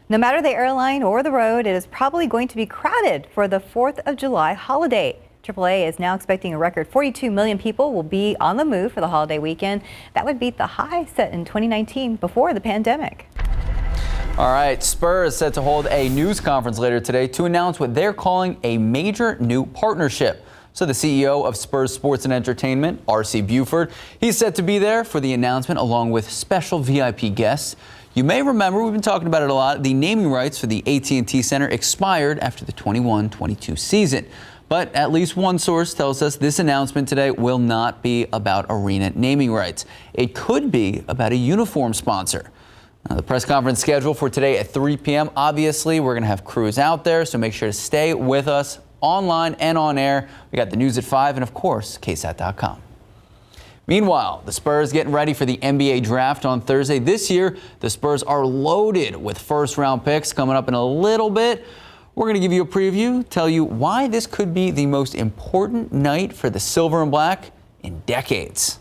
No matter the airline or the road, it is probably going to be crowded for the 4th of July holiday. AAA is now expecting a record 42 million people will be on the move for the holiday weekend. That would beat the high set in 2019 before the pandemic. All right, Spurs set to hold a news conference later today to announce what they're calling a major new partnership. So the CEO of Spurs Sports and Entertainment, R.C. Buford, he's set to be there for the announcement along with special VIP guests. You may remember, we've been talking about it a lot, the naming rights for the AT&T Center expired after the 21-22 season. But at least one source tells us this announcement today will not be about arena naming rights. It could be about a uniform sponsor. The press conference scheduled for today at 3 p.m. Obviously, we're going to have crews out there, so make sure to stay with us online and on air. We got the news at 5 and, of course, KSAT.com. Meanwhile, the Spurs getting ready for the NBA draft on Thursday. This year, the Spurs are loaded with first-round picks coming up in a little bit. We're going to give you a preview, tell you why this could be the most important night for the Silver and Black in decades.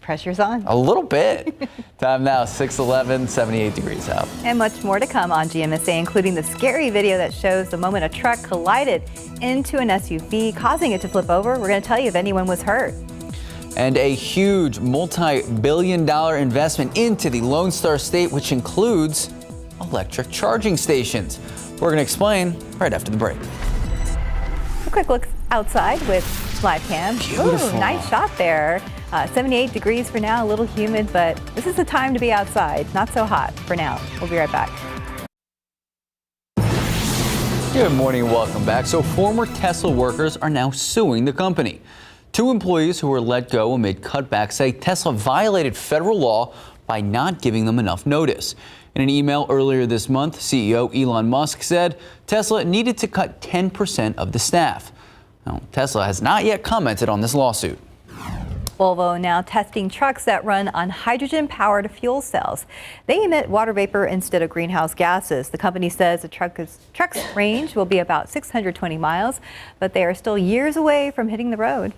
Pressure's on. A little bit. Time now, 6:11, 78 degrees out. And much more to come on GMSA, including the scary video that shows the moment a truck collided into an SUV, causing it to flip over. We're going to tell you if anyone was hurt. And a huge multi-billion-dollar investment into the Lone Star State, which includes electric charging stations. We're going to explain right after the break. A quick look outside with live cam. Beautiful. Ooh, nice shot there. 78 degrees for now, a little humid, but this is the time to be outside. Not so hot for now. We'll be right back. Good morning and welcome back. So former Tesla workers are now suing the company. 2 employees who were let go amid cutbacks say Tesla violated federal law by not giving them enough notice. In an email earlier this month, CEO Elon Musk said Tesla needed to cut 10% of the staff. Now, Tesla has not yet commented on this lawsuit. Volvo now testing trucks that run on hydrogen-powered fuel cells. They emit water vapor instead of greenhouse gases. The company says the truck's range will be about 620 miles, but they are still years away from hitting the road.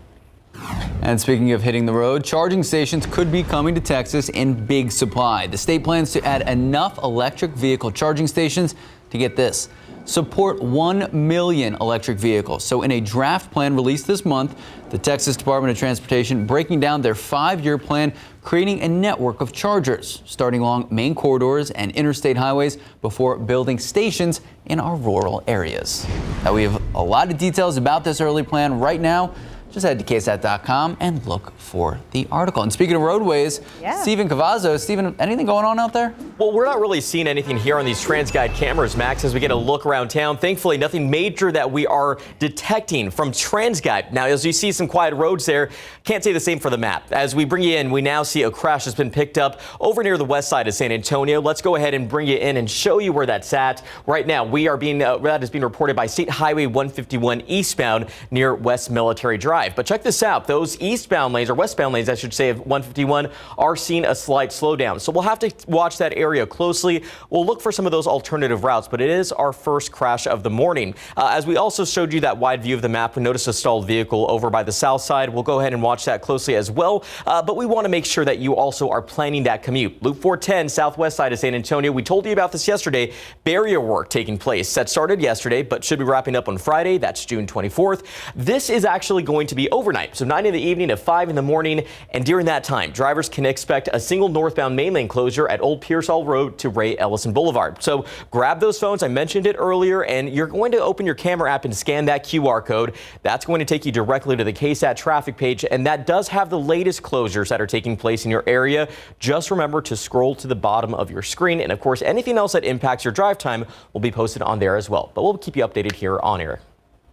And speaking of hitting the road, charging stations could be coming to Texas in big supply. The state plans to add enough electric vehicle charging stations to get this, support 1 million electric vehicles. So in a draft plan released this month, the Texas Department of Transportation breaking down their 5-year plan, creating a network of chargers starting along main corridors and interstate highways before building stations in our rural areas. Now we have a lot of details about this early plan right now. Just head to KSAT.com and look for the article. And speaking of roadways, Stephen Cavazos. Stephen, anything going on out there? Well, we're not really seeing anything here on these TransGuide cameras, Max, as we get a look around town. Thankfully, nothing major that we are detecting from TransGuide. Now, as you see some quiet roads there, can't say the same for the map. As we bring you in, we now see a crash that's been picked up over near the west side of San Antonio. Let's go ahead and bring you in and show you where that's at. Right now, that is being reported by State Highway 151 eastbound near West Military Drive. But check this out. Those eastbound lanes, or westbound lanes, I should say, of 151 are seeing a slight slowdown. So we'll have to watch that area closely. We'll look for some of those alternative routes, but it is our first crash of the morning. As we also showed you that wide view of the map, we noticed a stalled vehicle over by the south side. We'll go ahead and watch that closely as well. But we want to make sure that you also are planning that commute. Loop 410, southwest side of San Antonio. We told you about this yesterday. Barrier work taking place. That started yesterday, but should be wrapping up on Friday. That's June 24th. This is actually going to be overnight, so 9 in the evening to 5 in the morning, and during that time, drivers can expect a single northbound mainland closure at Old Pearsall Road to Ray Ellison Boulevard. So grab those phones, I mentioned it earlier, and you're going to open your camera app and scan that QR code. That's going to take you directly to the KSAT traffic page, and that does have the latest closures that are taking place in your area. Just remember to scroll to the bottom of your screen, and of course, anything else that impacts your drive time will be posted on there as well. But we'll keep you updated here on air.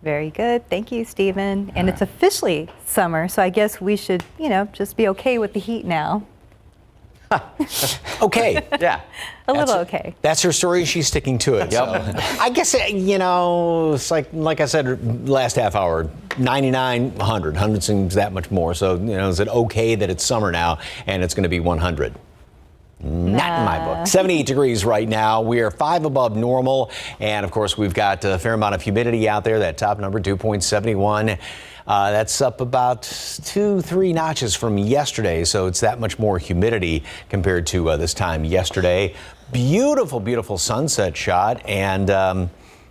Very good. Thank you, Stephen. And it's officially summer, so I guess we should, just be okay with the heat now. Okay. Yeah. A little okay. That's her story. She's sticking to it. Yep. So. I guess, it's like I said last half hour, 99, 100. 100 seems that much more. So, is it okay that it's summer now and it's going to be 100? Not in my book. 78 degrees right now. We are 5 above normal. And of course, we've got a fair amount of humidity out there. That top number, 2.71. That's up about 2-3 notches from yesterday. So it's that much more humidity compared to this time yesterday. Beautiful, beautiful sunset shot. And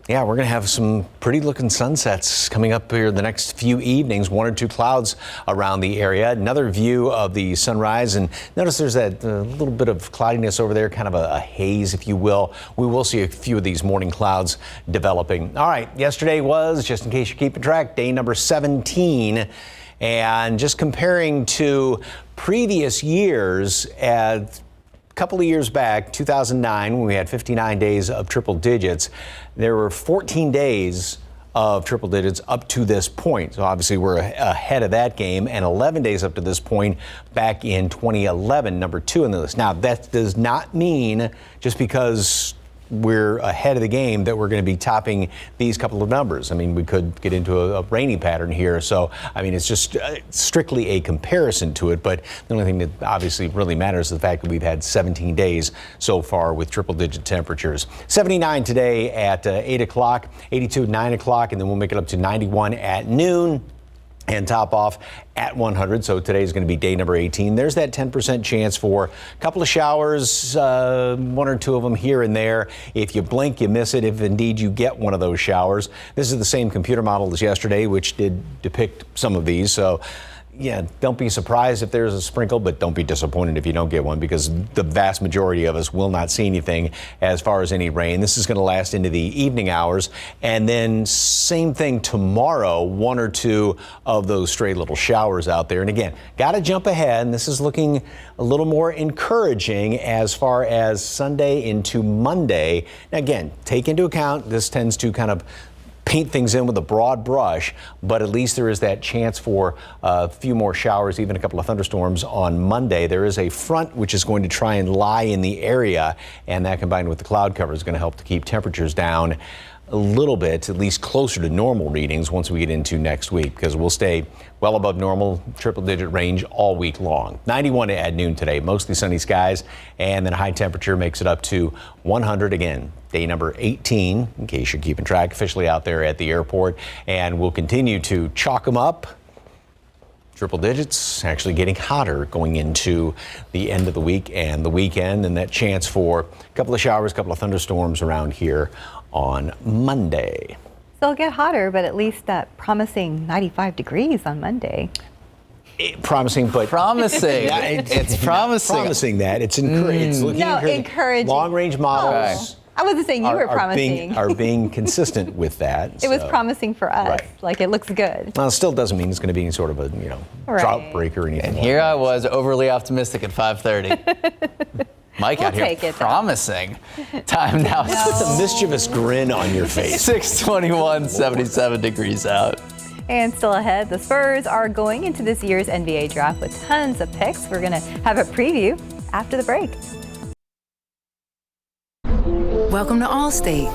we're going to have some pretty looking sunsets coming up here the next few evenings. 1 or 2 clouds around the area. Another view of the sunrise. And notice there's that little bit of cloudiness over there, kind of a haze, if you will. We will see a few of these morning clouds developing. All right, yesterday was, just in case you're keeping track, day number 17. And just comparing to previous years, couple of years back, 2009, when we had 59 days of triple digits, there were 14 days of triple digits up to this point. So obviously we're ahead of that game, and 11 days up to this point back in 2011, number 2 in the list. Now, that does not mean just because we're ahead of the game that we're going to be topping these couple of numbers. I mean, we could get into a rainy pattern here. So, it's just strictly a comparison to it. But the only thing that obviously really matters is the fact that we've had 17 days so far with triple digit temperatures. 79 today at 8 o'clock, 82 at 9 o'clock, and then we'll make it up to 91 at noon. And top off at 100. So today is going to be day number 18. There's that 10% chance for a couple of showers, 1 or 2 of them here and there. If you blink, you miss it, if indeed you get one of those showers. This is the same computer model as yesterday, which did depict some of these. So, don't be surprised if there's a sprinkle, but don't be disappointed if you don't get one, because the vast majority of us will not see anything as far as any rain. This is going to last into the evening hours. And then same thing tomorrow, 1 or 2 of those stray little showers out there. And again, got to jump ahead. And this is looking a little more encouraging as far as Sunday into Monday. Now, again, take into account this tends to kind of paint things in with a broad brush, but at least there is that chance for a few more showers, even a couple of thunderstorms on Monday. There is a front which is going to try and lie in the area, and that combined with the cloud cover is going to help to keep temperatures down a little bit, at least closer to normal readings once we get into next week, because we'll stay well above normal triple digit range all week long. 91 at noon today, mostly sunny skies, and then a high temperature makes it up to 100 again. Day number 18, in case you're keeping track, officially out there at the airport, and we'll continue to chalk them up triple digits, actually getting hotter going into the end of the week and the weekend, and that chance for a couple of showers, a couple of thunderstorms around here on Monday. Still get hotter, but at least that promising 95 degrees on Monday. Promising, but promising. Yeah, it's promising. Promising that it's looking encouraging. Long-range models. I wasn't saying you were promising. Are being consistent with that. It was promising for us. Right. Like it looks good. Well, it still doesn't mean it's going to be sort of a drought break or anything. And here I was overly optimistic at 5:30. Mike out here promising. Time now. With a mischievous grin on your face. 6:21, 77 degrees out. And still ahead, the Spurs are going into this year's NBA draft with tons of picks. We're going to have a preview after the break. Welcome to Allstate,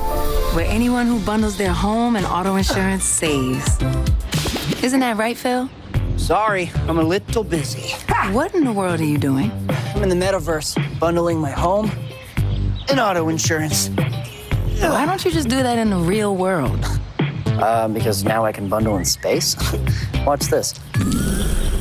where anyone who bundles their home and auto insurance saves. Isn't that right, Phil? Sorry, I'm a little busy. What in the world are you doing? I'm in the metaverse, bundling my home and auto insurance. Why don't you just do that in the real world? Because now I can bundle in space. Watch this.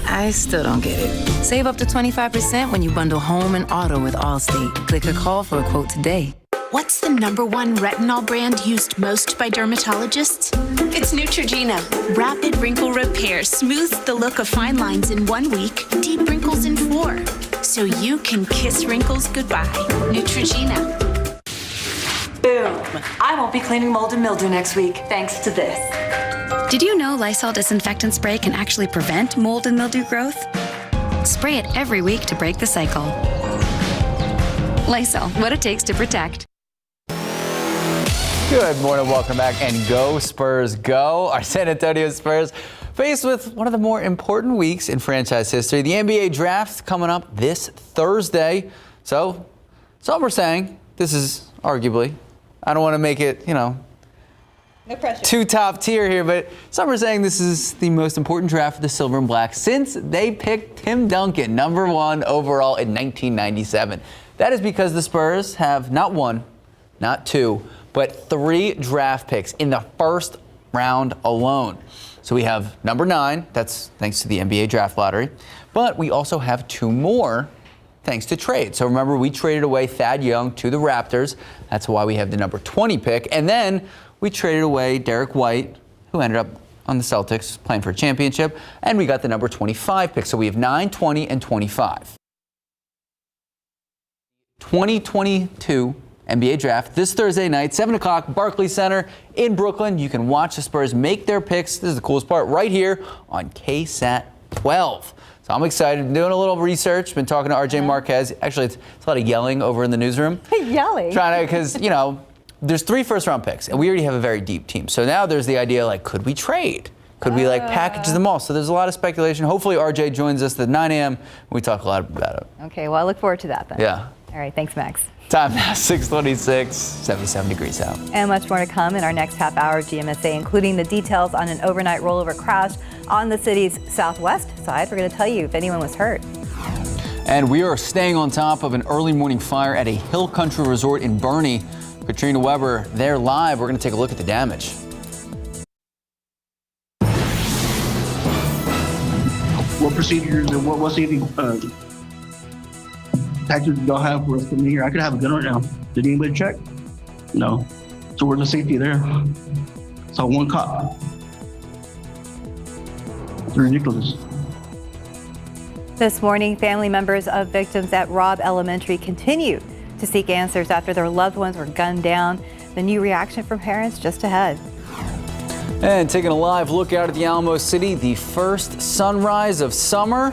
I still don't get it. Save up to 25% when you bundle home and auto with Allstate. Click or call for a quote today. What's the #1 retinol brand used most by dermatologists? It's Neutrogena. Rapid wrinkle repair smooths the look of fine lines in 1 week, deep wrinkles in 4. So you can kiss wrinkles goodbye. Neutrogena. Boom. I won't be cleaning mold and mildew next week, thanks to this. Did you know Lysol disinfectant spray can actually prevent mold and mildew growth? Spray it every week to break the cycle. Lysol, what it takes to protect. Good morning, welcome back, and go Spurs go. Our San Antonio Spurs faced with one of the more important weeks in franchise history. The NBA draft coming up this Thursday. So some are saying this is arguably, I don't want to make it, No pressure. too top tier here, but some are saying this is the most important draft for the Silver and Black since they picked Tim Duncan, #1 overall in 1997. That is because the Spurs have not 1, not 2, but 3 draft picks in the first round alone. So we have #9, that's thanks to the NBA draft lottery, but we also have 2 more thanks to trade. So remember, we traded away Thad Young to the Raptors. That's why we have the #20 pick. And then we traded away Derek White, who ended up on the Celtics playing for a championship, and we got the #25 pick. So we have 9, 20, and 25. 2022 NBA draft this Thursday night, 7 o'clock, Barclays Center in Brooklyn. You can watch the Spurs make their picks. This is the coolest part right here on KSAT 12. So I'm excited. I'm doing a little research. Been talking to RJ Marquez. Actually, it's a lot of yelling over in the newsroom. Yelling? Trying to, because, there's 3 first-round picks, and we already have a very deep team. So now there's the idea, could we trade? Could we, package them all? So there's a lot of speculation. Hopefully RJ joins us at 9 a.m. We talk a lot about it. Okay, well, I look forward to that then. Yeah. All right, thanks, Max. Time now, 6:26, 77 degrees out. And much more to come in our next half hour of GMSA, including the details on an overnight rollover crash on the city's southwest side. We're going to tell you if anyone was hurt. And we are staying on top of an early morning fire at a Hill Country resort in Bernie. Katrina Weber, they're live. We're going to take a look at the damage. What procedures and what safety tactics do y'all have for us from here? I could have a gun right now. Did anybody check? No. So where's the safety there? Saw 1 cop. It's ridiculous. This morning, family members of victims at Robb Elementary continue to seek answers after their loved ones were gunned down. The new reaction from parents just ahead. And taking a live look out at the Alamo City, the first sunrise of summer.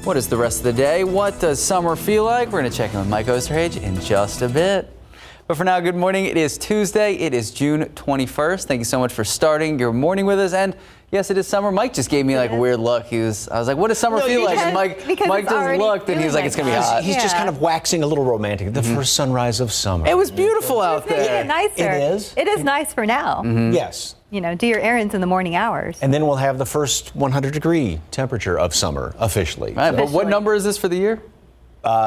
What is the rest of the day? What does summer feel like? We're going to check in with Mike Osterhage in just a bit. But for now, good morning. It is Tuesday. It is June 21st. Thank you so much for starting your morning with us. And yes, it is summer. Mike just gave me a weird look. I was like, what does summer feel like? And Mike just looked and he was like, it's going to be hot. He's just kind of waxing a little romantic. The first sunrise of summer. It was beautiful out there. Making it nicer. It is. It is nice for now. Yes. Do your errands in the morning hours. And then we'll have the first 100-degree temperature of summer officially. Right, but what number is this for the year?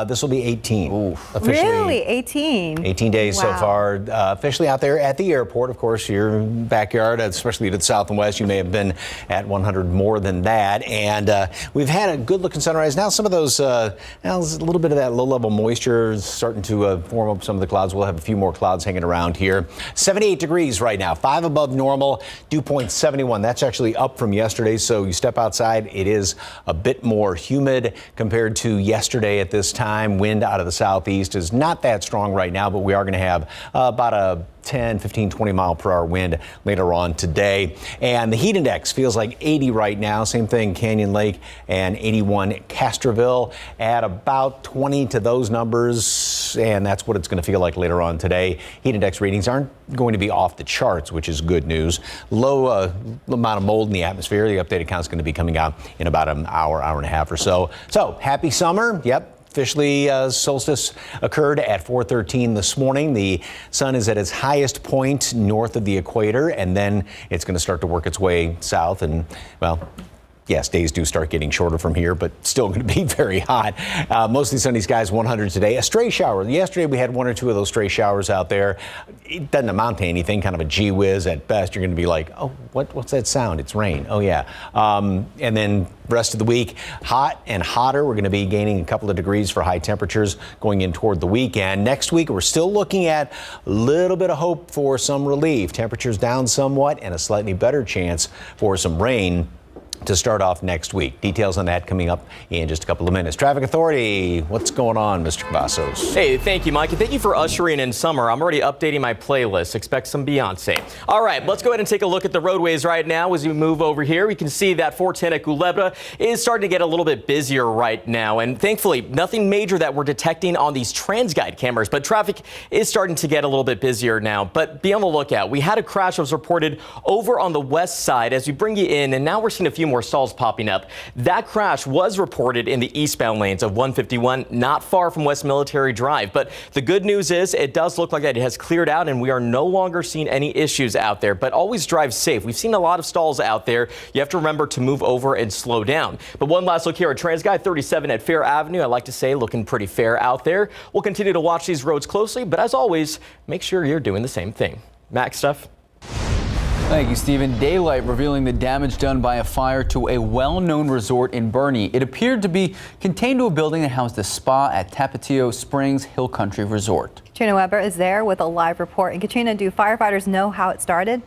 This will be 18. Officially. Really? 18? 18 days so Wow. far. Officially out there at the airport, of course, your backyard, especially to the south and west, you may have been at 100 more than that. And we've had a good looking sunrise. Now some of those, now there's a little bit of that low level moisture is starting to form up some of the clouds. We'll have a few more clouds hanging around here. 78 degrees right now, 5 above normal, dew point 71. That's actually up from yesterday. So you step outside, it is a bit more humid compared to yesterday at this time. Wind out of the southeast is not that strong right now, but we are going to have about a 10, 15, 20 mile per hour wind later on today. And the heat index feels like 80 right now. Same thing, Canyon Lake and 81 Castroville. Add about 20 to those numbers, and that's what it's going to feel like later on today. Heat index readings aren't going to be off the charts, which is good news. Low amount of mold in the atmosphere. The updated count is going to be coming out in about an hour, hour and a half or so. So happy summer. Yep. Officially, solstice occurred at 4:13 this morning. The sun is at its highest point north of the equator, and then it's going to start to work its way south. And, well, yes, days do start getting shorter from here, but still going to be very hot. Mostly sunny skies, 100 today. A stray shower. Yesterday, we had 1 or 2 of those stray showers out there. It doesn't amount to anything, kind of a gee whiz at best. You're going to be like, oh, what's that sound? It's rain. Oh, yeah. And then rest of the week, hot and hotter. We're going to be gaining a couple of degrees for high temperatures going in toward the weekend. Next week, we're still looking at a little bit of hope for some relief. Temperatures down somewhat and a slightly better chance for some rain to start off next week. Details on that coming up in just a couple of minutes. Traffic Authority, what's going on, Mr. Casadas? Hey, thank you, Mike, and thank you for ushering in summer. I'm already updating my playlist. Expect some Beyonce. All right, let's go ahead and take a look at the roadways right now as we move over here. We can see that 410 at Culebra is starting to get a little bit busier right now, and thankfully, nothing major that we're detecting on these TransGuide cameras, but traffic is starting to get a little bit busier now. But be on the lookout. We had a crash that was reported over on the west side as we bring you in, and now we're seeing a few more stalls popping up. That crash was reported in the eastbound lanes of 151, not far from West Military Drive. But the good news is it does look like that it has cleared out and we are no longer seeing any issues out there. But always drive safe. We've seen a lot of stalls out there. You have to remember to move over and slow down. But one last look here at TransGuide 37 at Fair Avenue. I like to say looking pretty fair out there. We'll continue to watch these roads closely, but as always, make sure you're doing the same thing. Max stuff. Thank you, Stephen. Daylight revealing the damage done by a fire to a well-known resort in Bernie. It appeared to be contained to a building that housed a spa at Tapatio Springs Hill Country Resort. Katrina Weber is there with a live report. And Katrina, do firefighters know how it started?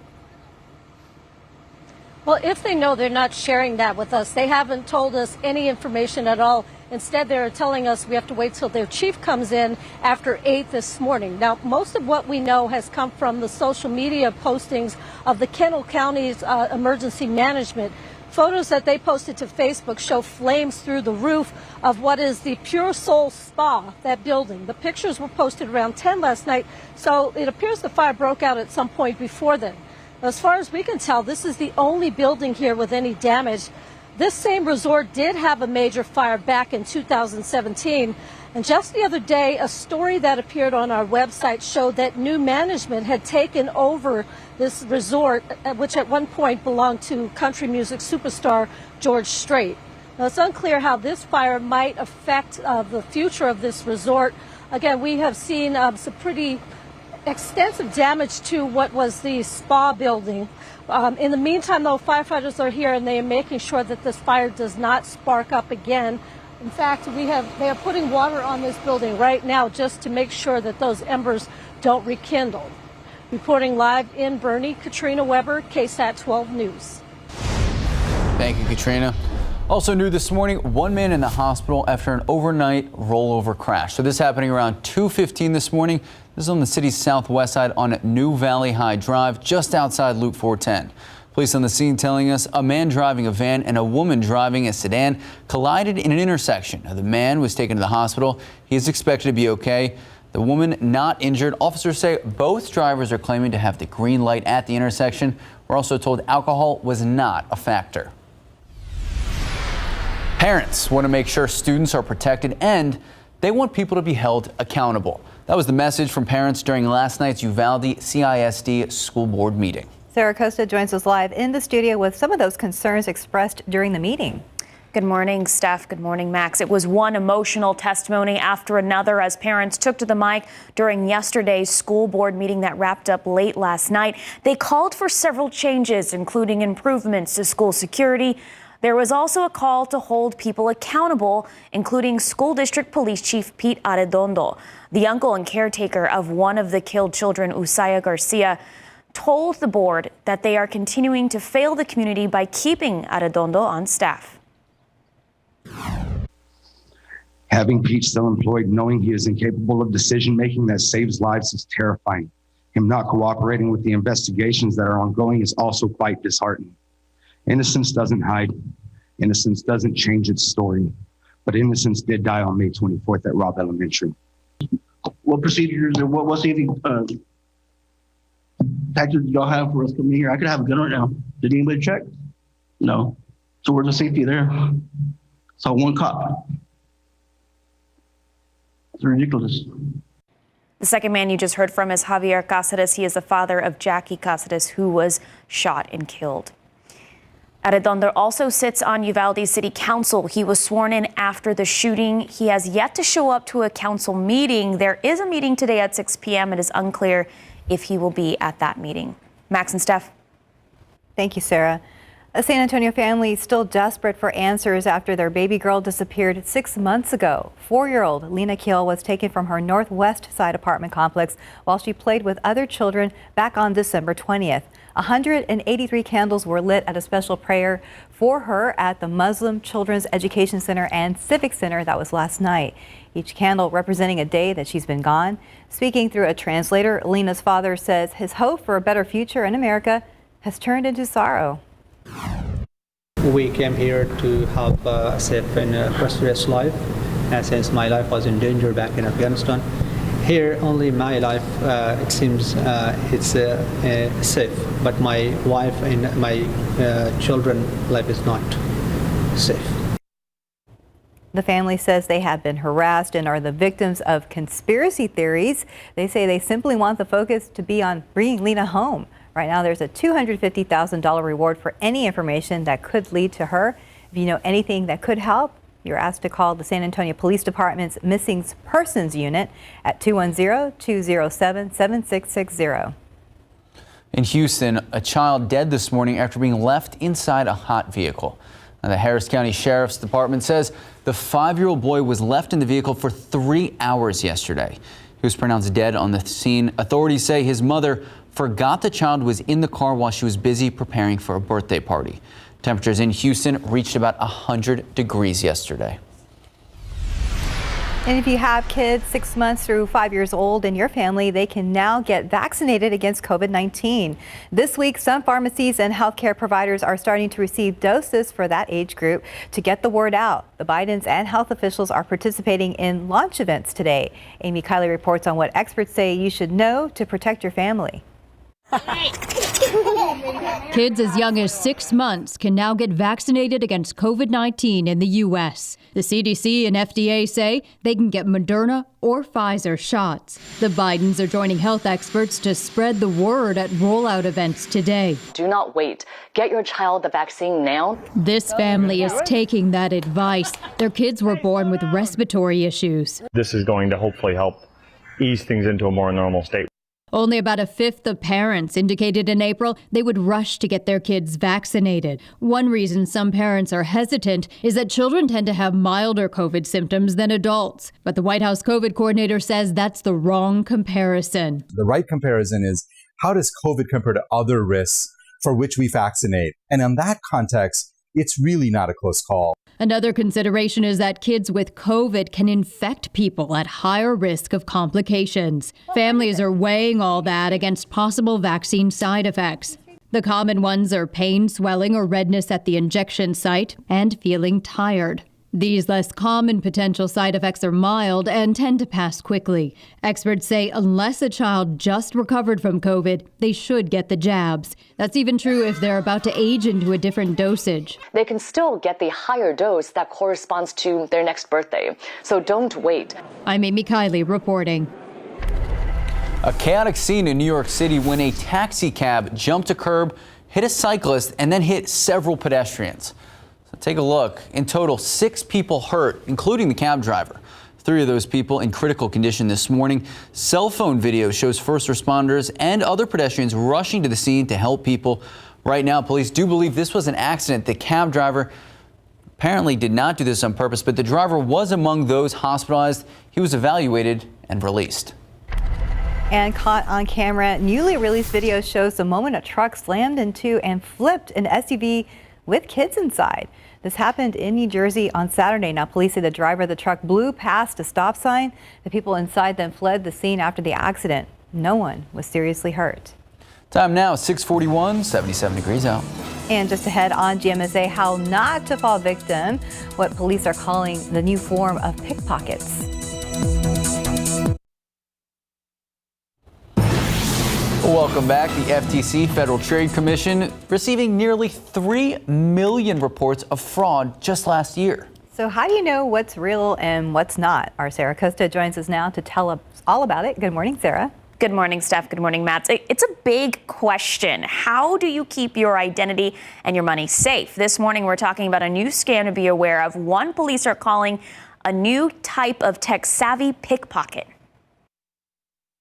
Well, if they know, they're not sharing that with us. They haven't told us any information at all. Instead, they're telling us we have to wait till their chief comes in after 8 this morning. Now, most of what we know has come from the social media postings of the Kendall County's emergency management. Photos that they posted to Facebook show flames through the roof of what is the Pure Soul Spa, that building. The pictures were posted around 10 last night, so it appears the fire broke out at some point before then. As far as we can tell, this is the only building here with any damage. This same resort did have a major fire back in 2017. And just the other day, a story that appeared on our website showed that new management had taken over this resort, which at one point belonged to country music superstar George Strait. Now, it's unclear how this fire might affect the future of this resort. Again, we have seen some pretty extensive damage to what was the spa building. In the meantime, though, firefighters are here and they are making sure that this fire does not spark up again. In fact, they are putting water on this building right now just to make sure that those embers don't rekindle. Reporting live in Bernie, Katrina Weber, KSAT 12 News. Thank you, Katrina. Also new this morning, one man in the hospital after an overnight rollover crash. So this happening around 2:15 this morning. This is on the city's southwest side on New Valley High Drive, just outside Loop 410. Police on the scene telling us a man driving a van and a woman driving a sedan collided in an intersection. Now, the man was taken to the hospital. He is expected to be okay. The woman not injured. Officers say both drivers are claiming to have the green light at the intersection. We're also told alcohol was not a factor. Parents want to make sure students are protected and they want people to be held accountable. That was the message from parents during last night's Uvalde CISD school board meeting. Sarah Costa joins us live in the studio with some of those concerns expressed during the meeting. Good morning, Steph. Good morning, Max. It was one emotional testimony after another as parents took to the mic during yesterday's school board meeting that wrapped up late last night. They called for several changes, including improvements to school security. There was also a call to hold people accountable, including School District Police Chief Pete Arredondo. The uncle and caretaker of one of the killed children, Usaya Garcia, told the board that they are continuing to fail the community by keeping Arredondo on staff. Having Pete still employed, knowing he is incapable of decision-making that saves lives is terrifying. Him not cooperating with the investigations that are ongoing is also quite disheartening. Innocence doesn't hide. Innocence doesn't change its story. But innocence did die on May 24th at Robb Elementary. What procedures or what safety tactics y'all have for us coming here? I could have a gun right now. Did anybody check? No. So where's the safety there? Saw one cop. It's ridiculous. The second man you just heard from is Javier Casadas. He is the father of Jackie Casadas, who was shot and killed. Arredondo also sits on Uvalde City Council. He was sworn in after the shooting. He has yet to show up to a council meeting. There is a meeting today at 6 p.m. It is unclear if he will be at that meeting. Max and Steph. Thank you, Sarah. A San Antonio family is still desperate for answers after their baby girl disappeared 6 months ago. 4-year-old Lena Kiel was taken from her northwest side apartment complex while she played with other children back on December 20th. 183 candles were lit at a special prayer for her at the Muslim Children's Education Center and Civic Center. That was last night. Each candle representing a day that she's been gone. Speaking through a translator, Lena's father says his hope for a better future in America has turned into sorrow. We came here to help save and prosperous life, since my life was in danger back in Afghanistan. Here, only my life, it seems it's safe, but my wife and my children's life is not safe. The family says they have been harassed and are the victims of conspiracy theories. They say they simply want the focus to be on bringing Lena home. Right now, there's a $250,000 reward for any information that could lead to her. If you know anything that could help, you're asked to call the San Antonio Police Department's Missing Persons Unit at 210-207-7660. In Houston, a child dead this morning after being left inside a hot vehicle. Now, the Harris County Sheriff's Department says the 5-year-old boy was left in the vehicle for 3 hours yesterday. He was pronounced dead on the scene. Authorities say his mother forgot the child was in the car while she was busy preparing for a birthday party. Temperatures in Houston reached about 100 degrees yesterday. And if you have kids 6 months through 5 years old in your family, they can now get vaccinated against COVID-19. This week, some pharmacies and healthcare providers are starting to receive doses for that age group to get the word out. The Bidens and health officials are participating in launch events today. Amy Kiley reports on what experts say you should know to protect your family. Kids as young as 6 months can now get vaccinated against COVID-19 in the U.S. The CDC and FDA say they can get Moderna or Pfizer shots. The Bidens are joining health experts to spread the word at rollout events today. Do not wait. Get your child the vaccine now. This family is taking that advice. Their kids were born with respiratory issues. This is going to hopefully help ease things into a more normal state. Only about a fifth of parents indicated in April they would rush to get their kids vaccinated. One reason some parents are hesitant is that children tend to have milder COVID symptoms than adults. But the White House COVID coordinator says that's the wrong comparison. The right comparison is, how does COVID compare to other risks for which we vaccinate? And in that context, it's really not a close call. Another consideration is that kids with COVID can infect people at higher risk of complications. Families are weighing all that against possible vaccine side effects. The common ones are pain, swelling, or redness at the injection site, and feeling tired. These less common potential side effects are mild and tend to pass quickly. Experts say unless a child just recovered from COVID, they should get the jabs. That's even true if they're about to age into a different dosage. They can still get the higher dose that corresponds to their next birthday. So don't wait. I'm Amy Kiley reporting. A chaotic scene in New York City when a taxi cab jumped a curb, hit a cyclist, and then hit several pedestrians. Take a look. In total, 6 people hurt, including the cab driver. 3 of those people in critical condition this morning. Cell phone video shows first responders and other pedestrians rushing to the scene to help people. Right now, police do believe this was an accident. The cab driver apparently did not do this on purpose, but the driver was among those hospitalized. He was evaluated and released. And caught on camera, newly released video shows the moment a truck slammed into and flipped an SUV with kids inside. This happened in New Jersey on Saturday. Now, police say the driver of the truck blew past a stop sign. The people inside then fled the scene after the accident. No one was seriously hurt. Time now, 6:41, 77 degrees out. And just ahead on GMSA, how not to fall victim, what police are calling the new form of pickpockets. Welcome back. The FTC, Federal Trade Commission, receiving nearly 3 million reports of fraud just last year. So how do you know what's real and what's not? Our Sarah Costa joins us now to tell us all about it. Good morning, Sarah. Good morning, Steph. Good morning, Matt. It's a big question. How do you keep your identity and your money safe? This morning, we're talking about a new scam to be aware of. One police are calling a new type of tech-savvy pickpocket.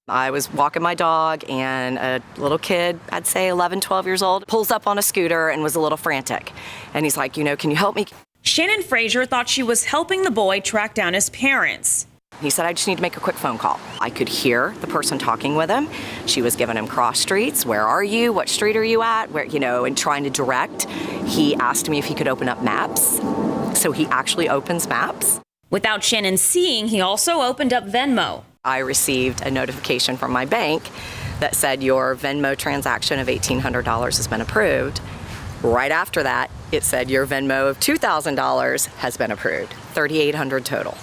I was walking my dog and a little kid, I'd say 11, 12 years old, pulls up on a scooter and was a little frantic. And he's like, can you help me? Shannon Frazier thought she was helping the boy track down his parents. He said, I just need to make a quick phone call. I could hear the person talking with him. She was giving him cross streets. Where are you? What street are you at? Where, and trying to direct. He asked me if he could open up maps. So he actually opens maps. Without Shannon seeing, he also opened up Venmo. I received a notification from my bank that said your Venmo transaction of $1,800 has been approved. Right after that, it said your Venmo of $2,000 has been approved. $3,800 total.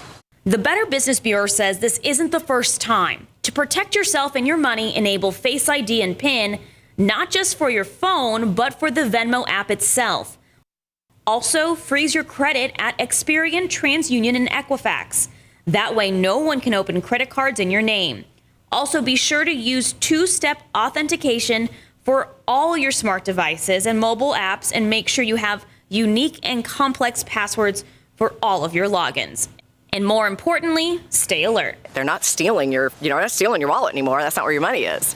The Better Business Bureau says this isn't the first time. To protect yourself and your money, enable Face ID and PIN, not just for your phone, but for the Venmo app itself. Also, freeze your credit at Experian, TransUnion, and Equifax. That way, no one can open credit cards in your name. Also, be sure to use two-step authentication for all your smart devices and mobile apps, and make sure you have unique and complex passwords for all of your logins. And more importantly, stay alert. They're not stealing your wallet anymore. That's not where your money is.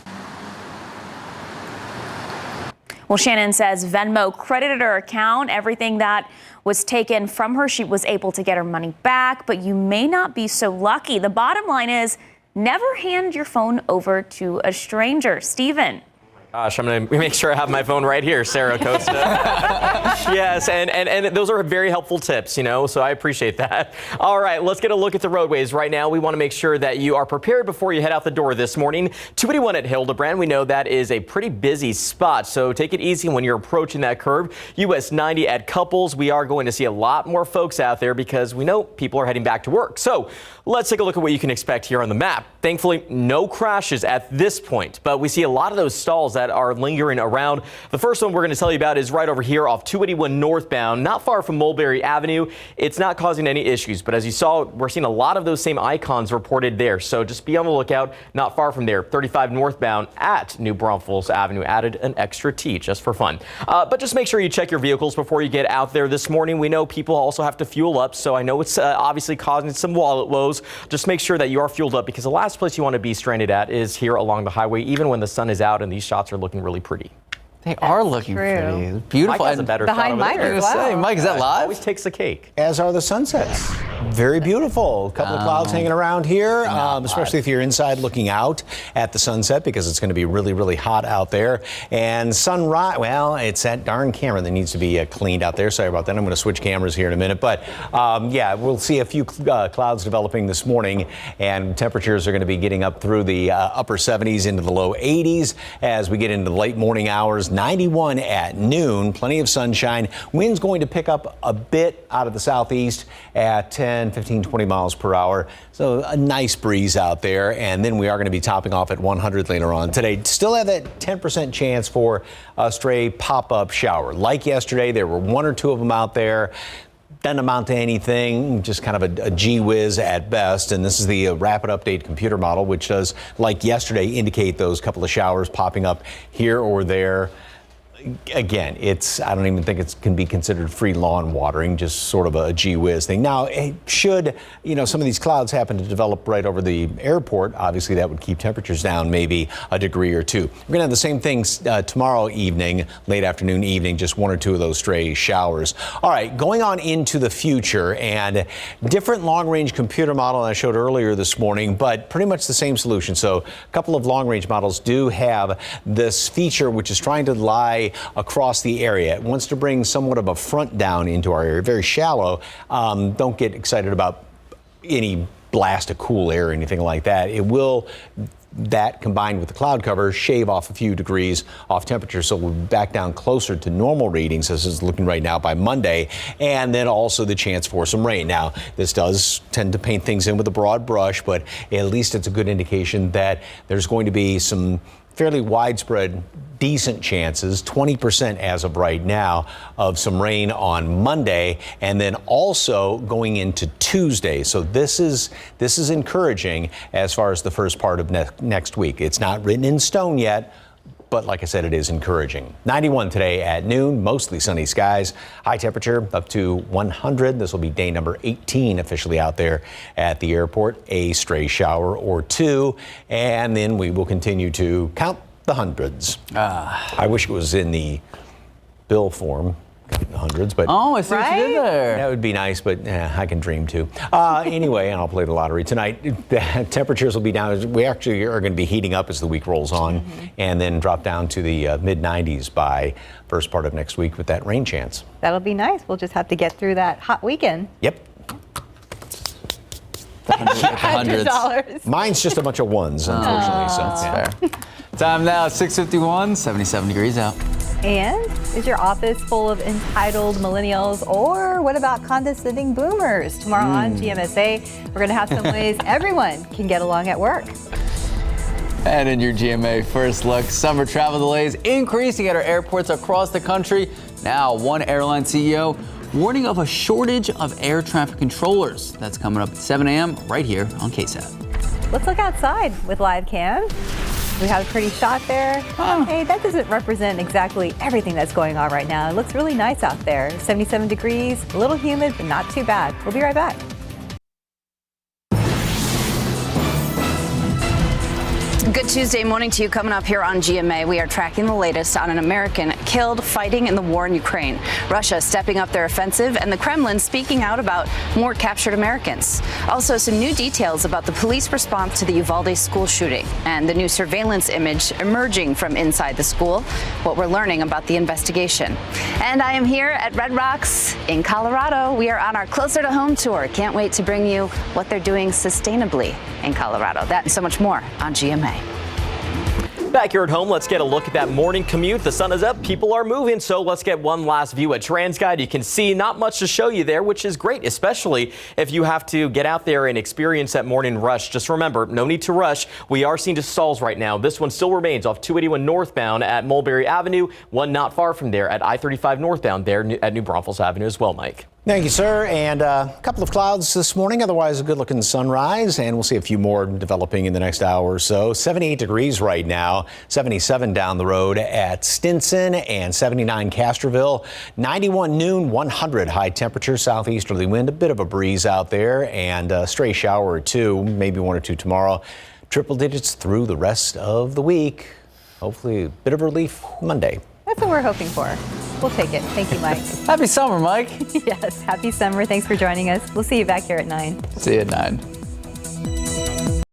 Well, Shannon says Venmo credited her account. Everything that was taken from her, she was able to get her money back, but you may not be so lucky. The bottom line is never hand your phone over to a stranger. Steven. Gosh, I'm going to make sure I have my phone right here, Sarah Costa. Yes, and those are very helpful tips, so I appreciate that. All right, let's get a look at the roadways right now. We want to make sure that you are prepared before you head out the door this morning. 281 at Hildebrand, we know that is a pretty busy spot, so take it easy when you're approaching that curve. US 90 at Couples, we are going to see a lot more folks out there because we know people are heading back to work. So let's take a look at what you can expect here on the map. Thankfully, no crashes at this point, but we see a lot of those stalls that are lingering around. The first one we're going to tell you about is right over here off 281 northbound, not far from Mulberry Avenue. It's not causing any issues, but as you saw, we're seeing a lot of those same icons reported there. So just be on the lookout, not far from there. 35 northbound at New Braunfels Avenue added an extra T just for fun. But just make sure you check your vehicles before you get out there this morning. We know people also have to fuel up, so I know it's obviously causing some wallet woes. Just make sure that you are fueled up because the last place you want to be stranded at is here along the highway, even when the sun is out and these shots are looking really pretty. They are looking pretty. It's beautiful. Mike has a better shot over Mike there. as well. Say, Mike, is that live? Always takes the cake. As are the sunsets. Very beautiful. A couple of clouds hanging around here, especially if you're inside looking out at the sunset because it's going to be really, really hot out there. And sunrise, well, it's that darn camera that needs to be cleaned out there. Sorry about that. I'm going to switch cameras here in a minute. But yeah, we'll see a few clouds developing this morning, and temperatures are going to be getting up through the upper 70s into the low 80s as we get into the late morning hours. 91 at noon, plenty of sunshine. Wind's going to pick up a bit out of the southeast at 10, 15, 20 miles per hour. So a nice breeze out there. And then we are going to be topping off at 100 later on today. Still have that 10% chance for a stray pop-up shower. Like yesterday, there were one or two of them out there. Doesn't amount to anything, just kind of a gee whiz at best. And this is the rapid update computer model, which does, like yesterday, indicate those couple of showers popping up here or there. again, I don't even think it can be considered free lawn watering, just sort of a gee whiz thing. Now, should, some of these clouds happen to develop right over the airport, obviously that would keep temperatures down maybe a degree or two. We're going to have the same thing tomorrow evening, late afternoon, evening, just one or two of those stray showers. All right, going on into the future, and different long-range computer model I showed earlier this morning, but pretty much the same solution. So a couple of long-range models do have this feature, which is trying to lie across the area. It wants to bring somewhat of a front down into our area, very shallow. Don't get excited about any blast of cool air or anything like that. It will, that combined with the cloud cover, shave off a few degrees off temperature, so we'll be back down closer to normal readings as it's looking right now by Monday, and then also the chance for some rain. Now, this does tend to paint things in with a broad brush, but at least it's a good indication that there's going to be some fairly widespread, decent chances, 20% as of right now, of some rain on Monday, and then also going into Tuesday. So this is encouraging as far as the first part of next week. It's not written in stone yet, but like I said, it is encouraging. 91 today at noon, mostly sunny skies. High temperature up to 100. This will be day number 18 officially out there at the airport. A stray shower or two, and then we will continue to count the hundreds. I wish it was in the bill form. The hundreds, but I see what you did there. That would be nice, but I can dream too. Anyway, and I'll play the lottery tonight. The temperatures will be down. We actually are going to be heating up as the week rolls on, and then drop down to the mid 90s by first part of next week with that rain chance. That'll be nice. We'll just have to get through that hot weekend. Yep. $100. Mine's just a bunch of ones, unfortunately. So that's fair. Time now, 6:51, 77 degrees out. And is your office full of entitled millennials, or what about condescending boomers? Tomorrow on GMSA, we're going to have some ways everyone can get along at work. And in your GMA first look, summer travel delays increasing at our airports across the country. Now, one airline CEO warning of a shortage of air traffic controllers. That's coming up at 7 a.m. right here on KSAT. Let's look outside with live cam. We have a pretty shot there. Hey, that doesn't represent exactly everything that's going on right now. It looks really nice out there. 77 degrees, a little humid, but not too bad. We'll be right back. Good Tuesday morning to you. Coming up here on GMA, we are tracking the latest on an American killed fighting in the war in Ukraine. Russia stepping up their offensive, and the Kremlin speaking out about more captured Americans. Also, some new details about the police response to the Uvalde school shooting and the new surveillance image emerging from inside the school, what we're learning about the investigation. And I am here at Red Rocks in Colorado. We are on our Closer to Home tour. Can't wait to bring you what they're doing sustainably in Colorado. That and so much more on GMA. Back here at home, let's get a look at that morning commute. The sun is up, people are moving, so let's get one last view at TransGuide. You can see not much to show you there, which is great, especially if you have to get out there and experience that morning rush. Just remember, no need to rush. We are seeing stalls right now. This one still remains off 281 northbound at Mulberry Avenue, one not far from there at I-35 northbound there at New Braunfels Avenue as well, Mike. Thank you, sir. And a couple of clouds this morning, otherwise a good-looking sunrise, and we'll see a few more developing in the next hour or so. 78 degrees right now, 77 down the road at Stinson, and 79 Castroville. 91 noon, 100 high temperature, southeasterly wind, a bit of a breeze out there, and a stray shower or two, maybe one or two tomorrow. Triple digits through the rest of the week. Hopefully a bit of relief Monday. That's what we're hoping for. We'll take it. Thank you, Mike. Happy summer, Mike. Yes, happy summer. Thanks for joining us. We'll see you back here at 9. See you at 9.